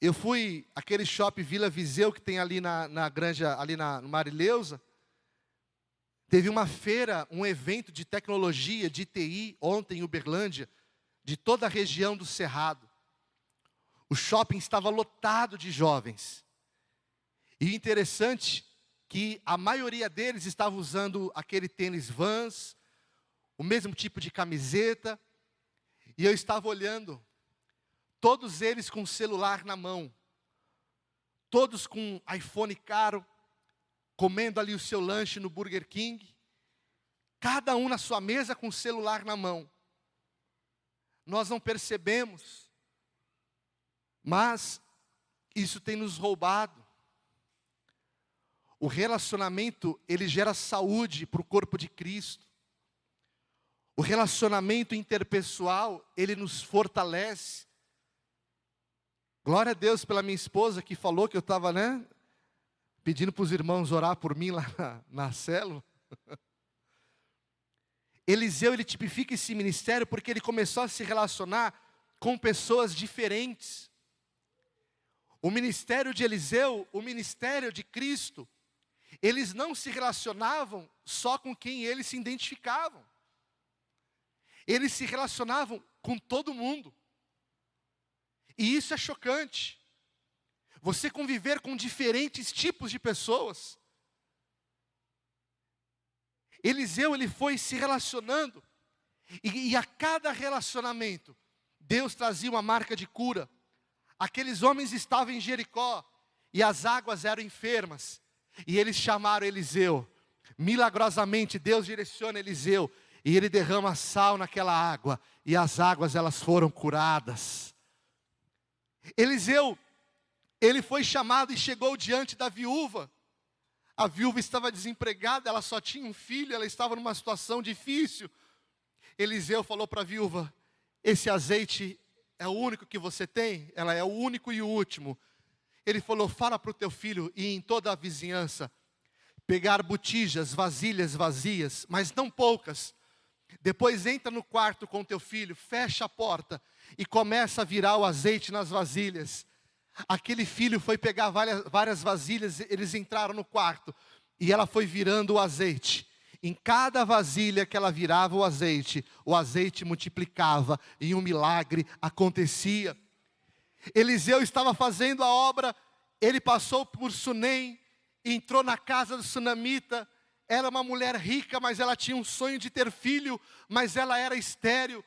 Speaker 1: Eu fui àquele shopping Vila Viseu que tem ali na Granja, ali no Marileusa. Teve uma feira, um evento de tecnologia, de TI, ontem em Uberlândia, de toda a região do Cerrado. O shopping estava lotado de jovens. E interessante que a maioria deles estava usando aquele tênis Vans, o mesmo tipo de camiseta. E eu estava olhando, todos eles com o celular na mão, todos com iPhone caro, comendo ali o seu lanche no Burger King, cada um na sua mesa com o celular na mão. nós não percebemos, mas isso tem nos roubado. O relacionamento, ele gera saúde para o corpo de Cristo. O relacionamento interpessoal, ele nos fortalece. Glória a Deus pela minha esposa que falou que eu estava, pedindo para os irmãos orar por mim lá na célula. Eliseu, ele tipifica esse ministério porque ele começou a se relacionar com pessoas diferentes. O ministério de Eliseu, o ministério de Cristo, eles não se relacionavam só com quem eles se identificavam. Eles se relacionavam com todo mundo. E isso é chocante. Você conviver com diferentes tipos de pessoas. Eliseu, ele foi se relacionando. E a cada relacionamento, Deus trazia uma marca de cura. Aqueles homens estavam em Jericó e as águas eram enfermas. E eles chamaram Eliseu. Milagrosamente, Deus direciona Eliseu. E ele derrama sal naquela água. E as águas, elas foram curadas. Eliseu, ele foi chamado e chegou diante da viúva. A viúva estava desempregada, ela só tinha um filho, ela estava numa situação difícil. Eliseu falou para a viúva: esse azeite é o único que você tem? Ela é o único e o último. Ele falou: fala para o teu filho e em toda a vizinhança pegar botijas, vasilhas vazias, mas não poucas. Depois entra no quarto com teu filho, fecha a porta e começa a virar o azeite nas vasilhas. Aquele filho foi pegar várias vasilhas, eles entraram no quarto e ela foi virando o azeite. Em cada vasilha que ela virava o azeite multiplicava e um milagre acontecia. Eliseu estava fazendo a obra, ele passou por Sunem, entrou na casa do sunamita. Ela é uma mulher rica, mas ela tinha um sonho de ter filho, mas ela era estéril.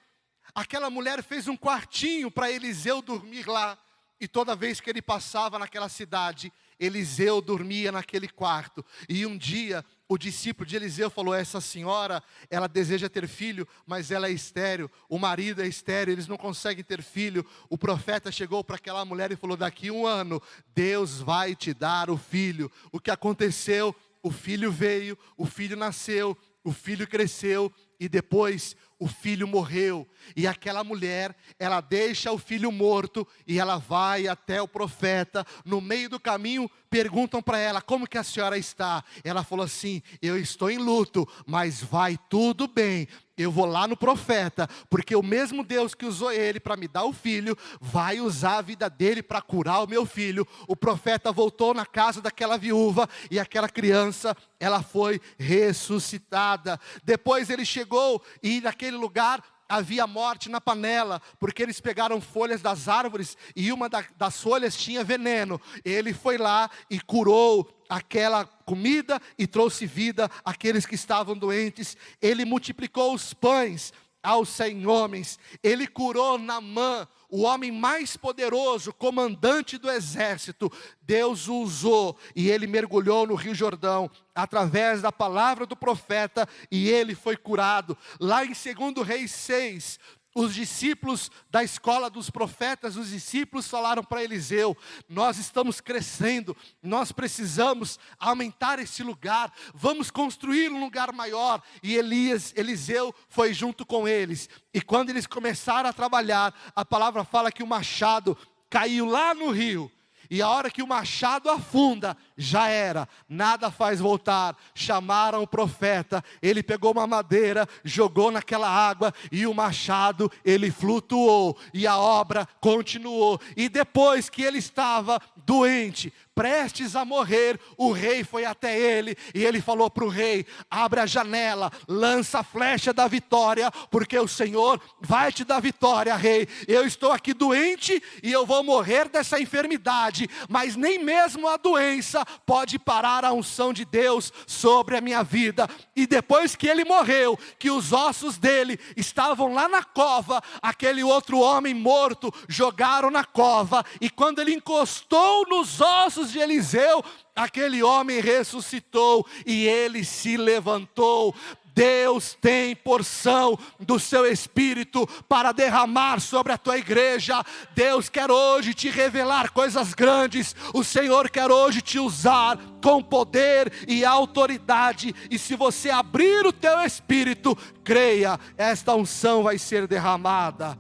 Speaker 1: Aquela mulher fez um quartinho para Eliseu dormir lá. E toda vez que ele passava naquela cidade, Eliseu dormia naquele quarto. E um dia, o discípulo de Eliseu falou: essa senhora, ela deseja ter filho, mas ela é estéril. O marido é estéril, eles não conseguem ter filho. O profeta chegou para aquela mulher e falou: daqui 1 ano, Deus vai te dar o filho. O que aconteceu? O filho veio, o filho nasceu, o filho cresceu e depois o filho morreu. E aquela mulher, ela deixa o filho morto e ela vai até o profeta. No meio do caminho, perguntam para ela: como que a senhora está? Ela falou assim: eu estou em luto, mas vai tudo bem. Eu vou lá no profeta, porque o mesmo Deus que usou ele para me dar o filho, vai usar a vida dele para curar o meu filho. O profeta voltou na casa daquela viúva e aquela criança, ela foi ressuscitada. Depois ele chegou e naquele lugar havia morte na panela, porque eles pegaram folhas das árvores e uma das folhas tinha veneno. Ele foi lá e curou aquela comida e trouxe vida àqueles que estavam doentes. Ele multiplicou os pães aos 100 homens. Ele curou Naamã, o homem mais poderoso, comandante do exército. Deus o usou e ele mergulhou no Rio Jordão através da palavra do profeta e ele foi curado. Lá em 2 Reis 6, os discípulos da escola dos profetas, os discípulos falaram para Eliseu: nós estamos crescendo, nós precisamos aumentar esse lugar, vamos construir um lugar maior. E Eliseu foi junto com eles. E quando eles começaram a trabalhar, a palavra fala que o machado caiu lá no rio. E a hora que o machado afunda, já era, nada faz voltar. Chamaram o profeta, ele pegou uma madeira, jogou naquela água e o machado, ele flutuou e a obra continuou. E depois que ele estava doente, prestes a morrer, o rei foi até ele e ele falou para o rei: abre a janela, lança a flecha da vitória, porque o Senhor vai te dar vitória, rei. Eu estou aqui doente e eu vou morrer dessa enfermidade, mas nem mesmo a doença pode parar a unção de Deus sobre a minha vida. E depois que ele morreu, que os ossos dele estavam lá na cova, aquele outro homem morto jogaram na cova, e quando ele encostou nos ossos de Eliseu, aquele homem ressuscitou e ele se levantou. Deus tem porção do seu Espírito para derramar sobre a tua igreja. Deus quer hoje te revelar coisas grandes. O Senhor quer hoje te usar com poder e autoridade. E se você abrir o teu espírito, creia, esta unção vai ser derramada.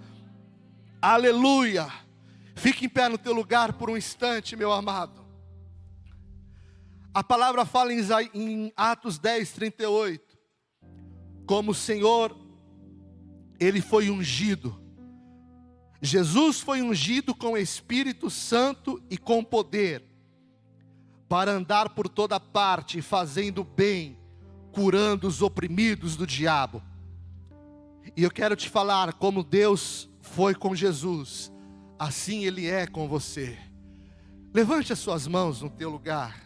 Speaker 1: Aleluia. Fique em pé no teu lugar por um instante, meu amado. A palavra fala em Atos 10, 38. Como o Senhor, Ele foi ungido. Jesus foi ungido com o Espírito Santo e com poder, para andar por toda parte, fazendo bem, curando os oprimidos do diabo. E eu quero te falar, como Deus foi com Jesus, assim Ele é com você. Levante as suas mãos no teu lugar.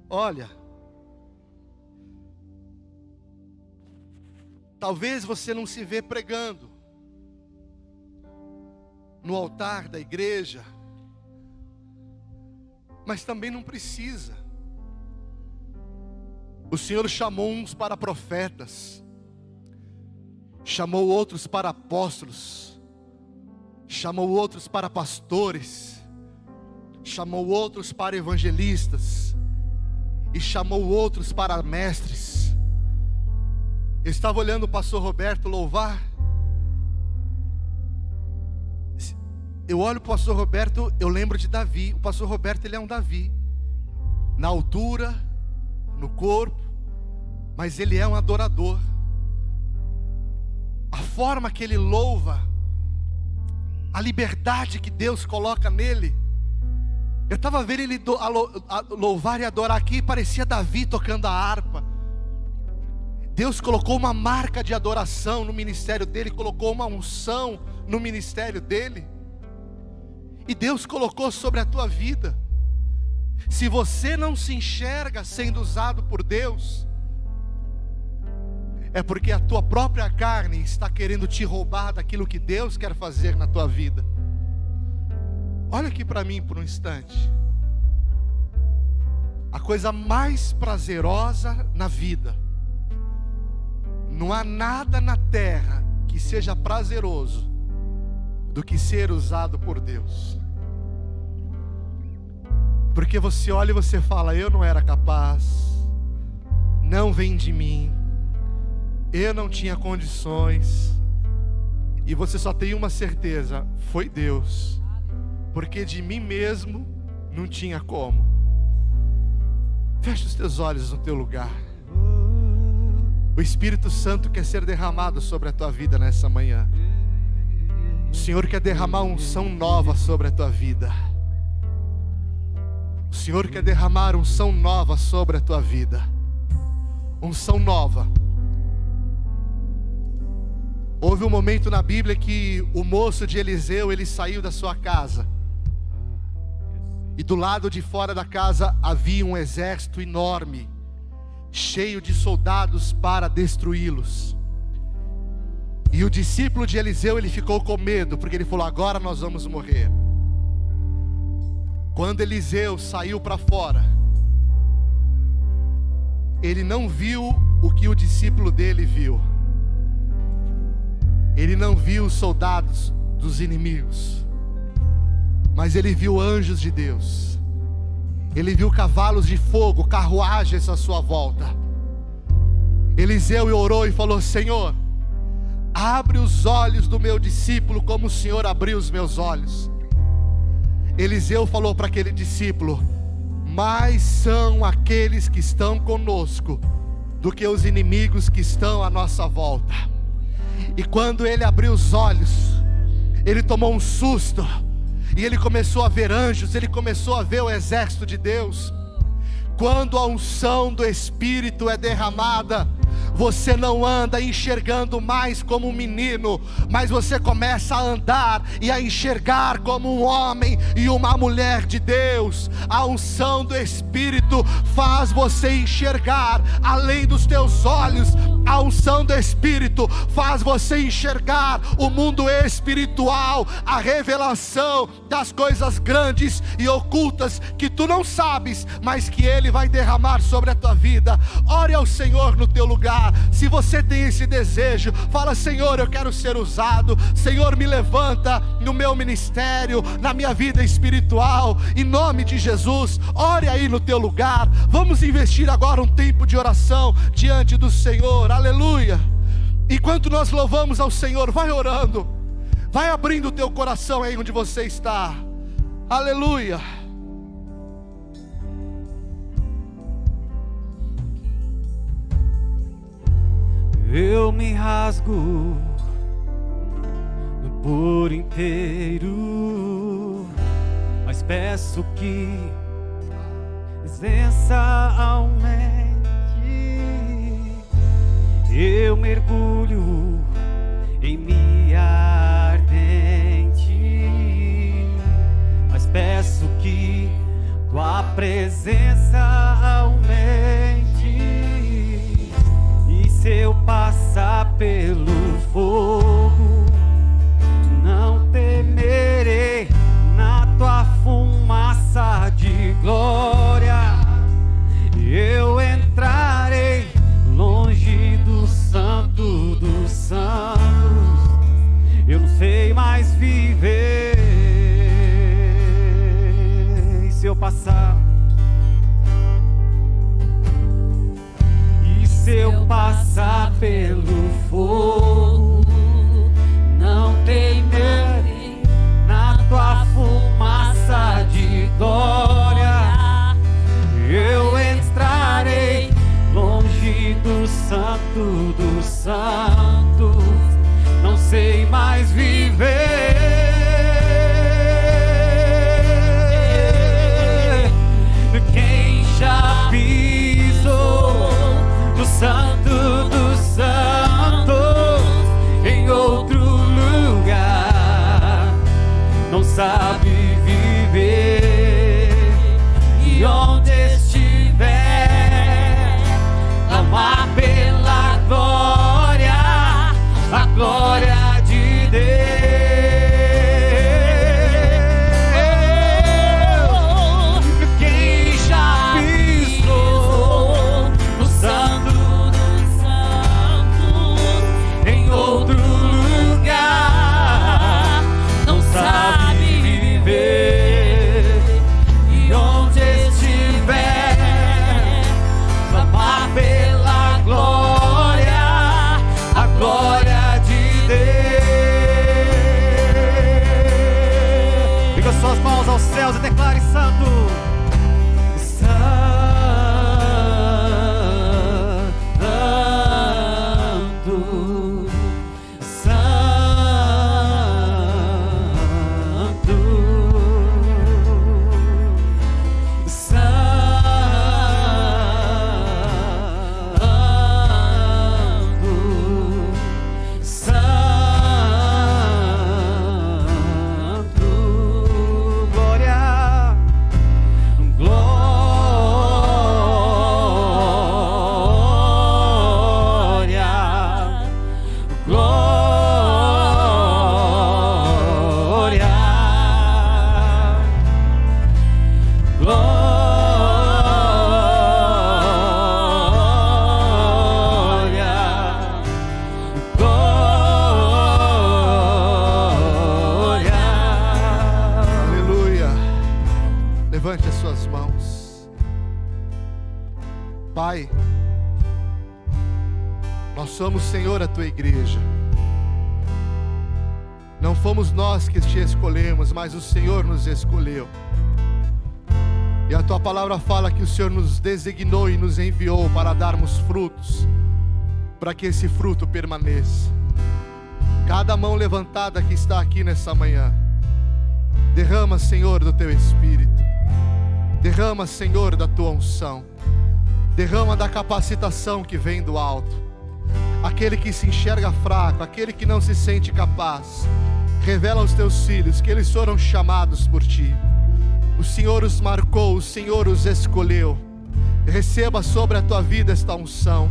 Speaker 1: Olha, talvez você não se vê pregando no altar da igreja, mas também não precisa. O Senhor chamou uns para profetas, chamou outros para apóstolos, chamou outros para pastores, chamou outros para evangelistas, e chamou outros para mestres. Eu estava olhando o pastor Roberto louvar. Eu olho para o pastor Roberto, eu lembro de Davi. O pastor Roberto, ele é um Davi, na altura, no corpo, mas ele é um adorador. A forma que ele louva, a liberdade que Deus coloca nele. Eu estava vendo ele louvar e adorar aqui, parecia Davi tocando a harpa. Deus colocou uma marca de adoração no ministério dele, colocou uma unção no ministério dele. E Deus colocou sobre a tua vida. Se você não se enxerga sendo usado por Deus, é porque a tua própria carne está querendo te roubar daquilo que Deus quer fazer na tua vida. Olha aqui para mim por um instante. A coisa mais prazerosa na vida, não há nada na terra que seja prazeroso do que ser usado por Deus. Porque você olha e você fala: eu não era capaz, não vem de mim, eu não tinha condições. E você só tem uma certeza: foi Deus. Porque de mim mesmo não tinha como. Feche os teus olhos no teu lugar. O Espírito Santo quer ser derramado sobre a tua vida nessa manhã. O Senhor quer derramar unção nova sobre a tua vida. O Senhor quer derramar unção nova sobre a tua vida. Unção nova. Houve um momento na Bíblia que o moço de Eliseu, ele saiu da sua casa. E do lado de fora da casa havia um exército enorme, cheio de soldados para destruí-los. E o discípulo de Eliseu, ele ficou com medo, porque ele falou: agora nós vamos morrer. Quando Eliseu saiu para fora, ele não viu o que o discípulo dele viu. Ele não viu os soldados dos inimigos, mas ele viu anjos de Deus. Ele viu cavalos de fogo, carruagens à sua volta. Eliseu orou e falou: Senhor, abre os olhos do meu discípulo como o Senhor abriu os meus olhos. Eliseu falou para aquele discípulo: mais são aqueles que estão conosco do que os inimigos que estão à nossa volta. E quando ele abriu os olhos, ele tomou um susto. E ele começou a ver anjos, ele começou a ver o exército de Deus. Quando a unção do Espírito é derramada, você não anda enxergando mais como um menino, mas você começa a andar e a enxergar como um homem e uma mulher de Deus. A unção do Espírito faz você enxergar além dos teus olhos. A unção do Espírito faz você enxergar o mundo espiritual, a revelação das coisas grandes e ocultas que tu não sabes, mas que Ele vai derramar sobre a tua vida. Ore ao Senhor no teu lugar. Se você tem esse desejo, fala: Senhor, eu quero ser usado. Senhor, me levanta no meu ministério, na minha vida espiritual, em nome de Jesus. Ore aí no teu lugar. Vamos investir agora um tempo de oração diante do Senhor. Aleluia. Enquanto nós louvamos ao Senhor, vai orando, vai abrindo o teu coração aí onde você está. Aleluia.
Speaker 2: Eu me rasgo por inteiro, mas peço que presença aumente. Eu mergulho em minha ardente, mas peço que tua presença aumente. E se eu passar pelo fogo, não temerei. Na tua fumaça de glória eu entrarei, longe do santo dos santos. Eu não sei mais viver. E se eu passar, e se eu passar pelo fogo, não temerei. Na tua fumaça de glória eu entrarei, longe do santo dos santos. Não sei mais viver. Quem já pisou no santo dos santos em outro lugar não sabe viver. E onde estiver, clamar pela glória, a glória de Deus. Quem já pisou no santo dos santos em outro lugar não sabe viver. E onde estiver, clamar pela glória, a glória de Deus. Liga suas mãos aos céus e declare: santo,
Speaker 1: levante as suas mãos. Pai, nós somos, Senhor, a tua igreja. Não fomos nós que te escolhemos, mas o Senhor nos escolheu. E a tua palavra fala que o Senhor nos designou e nos enviou para darmos frutos, para que esse fruto permaneça. Cada mão levantada que está aqui nessa manhã, derrama, Senhor, do teu Espírito. Derrama, Senhor, da tua unção. Derrama da capacitação que vem do alto. Aquele que se enxerga fraco, aquele que não se sente capaz, revela aos teus filhos que eles foram chamados por ti. O Senhor os marcou, o Senhor os escolheu. Receba sobre a tua vida esta unção.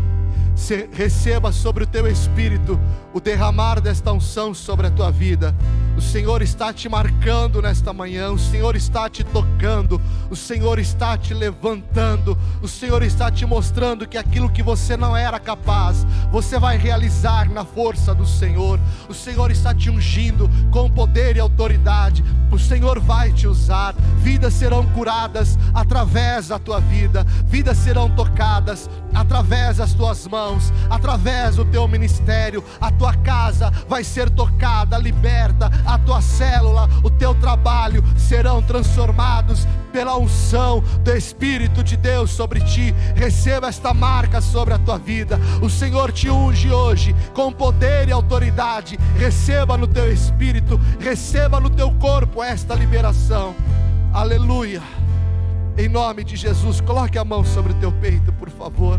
Speaker 1: Receba sobre o teu espírito o derramar desta unção sobre a tua vida. O Senhor está te marcando nesta manhã, o Senhor está te tocando, o Senhor está te levantando, o Senhor está te mostrando que aquilo que você não era capaz, você vai realizar na força do Senhor. O Senhor está te ungindo com poder e autoridade. O Senhor vai te usar. Vidas serão curadas através da tua vida, vidas serão tocadas através das tuas mãos, através do teu ministério. A tua casa vai ser tocada, liberta, a tua célula, o teu trabalho serão transformados pela unção do Espírito de Deus sobre ti. Receba esta marca sobre a tua vida. O Senhor te unge hoje com poder e autoridade. Receba no teu espírito, receba no teu corpo esta liberação. Aleluia. Em nome de Jesus, coloque a mão sobre o teu peito, por favor.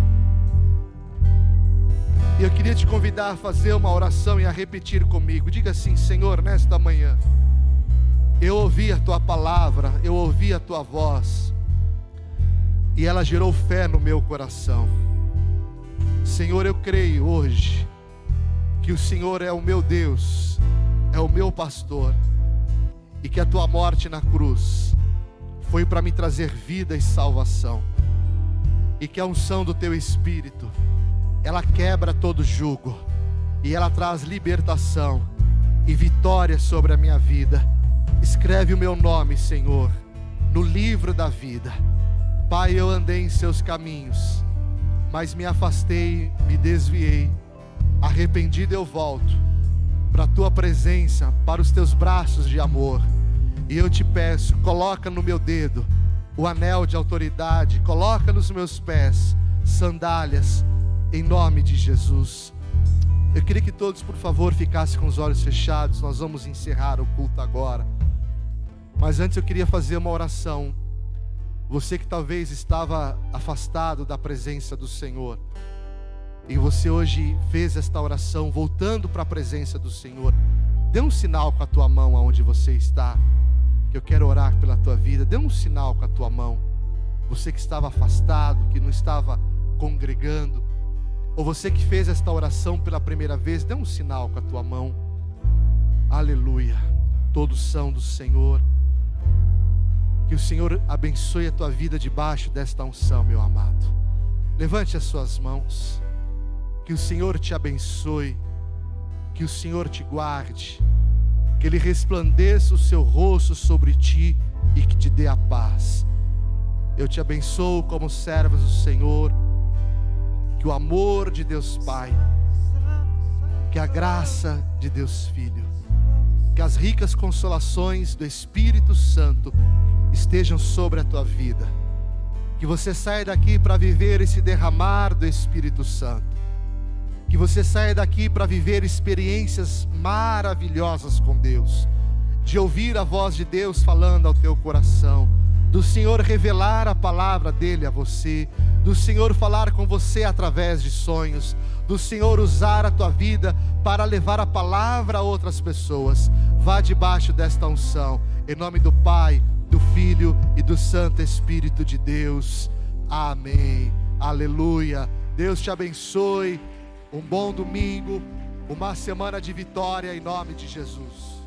Speaker 1: E eu queria te convidar a fazer uma oração e a repetir comigo. Diga assim: Senhor, nesta manhã eu ouvi a tua palavra, eu ouvi a tua voz, e ela gerou fé no meu coração. Senhor, eu creio hoje que o Senhor é o meu Deus, é o meu pastor, e que a tua morte na cruz foi para me trazer vida e salvação, e que a unção do teu Espírito, ela quebra todo jugo, e ela traz libertação e vitória sobre a minha vida. Escreve o meu nome, Senhor, no livro da vida. Pai, eu andei em seus caminhos, mas me afastei, me desviei. Arrependido eu volto para a tua presença, para os teus braços de amor. E eu te peço, coloca no meu dedo o anel de autoridade, coloca nos meus pés sandálias, em nome de Jesus. Eu queria que todos, por favor, ficassem com os olhos fechados. Nós vamos encerrar o culto agora, mas antes eu queria fazer uma oração. Você que talvez estava afastado da presença do Senhor, e você hoje fez esta oração voltando para a presença do Senhor, dê um sinal com a tua mão aonde você está, que eu quero orar pela tua vida. Dê um sinal com a tua mão. Você que estava afastado, que não estava congregando, ou você que fez esta oração pela primeira vez, dê um sinal com a tua mão. Aleluia. Todos são do Senhor. Que o Senhor abençoe a tua vida debaixo desta unção, meu amado. Levante as suas mãos. Que o Senhor te abençoe, que o Senhor te guarde, que Ele resplandeça o seu rosto sobre ti e que te dê a paz. Eu te abençoo como servos do Senhor. Que o amor de Deus Pai, que a graça de Deus Filho, que as ricas consolações do Espírito Santo estejam sobre a tua vida. Que você saia daqui para viver esse derramar do Espírito Santo. Que você saia daqui para viver experiências maravilhosas com Deus, de ouvir a voz de Deus falando ao teu coração, do Senhor revelar a palavra dEle a você, do Senhor falar com você através de sonhos, do Senhor usar a tua vida para levar a palavra a outras pessoas. Vá debaixo desta unção, em nome do Pai, do Filho e do Santo Espírito de Deus. Amém. Aleluia. Deus te abençoe. Um bom domingo, uma semana de vitória em nome de Jesus.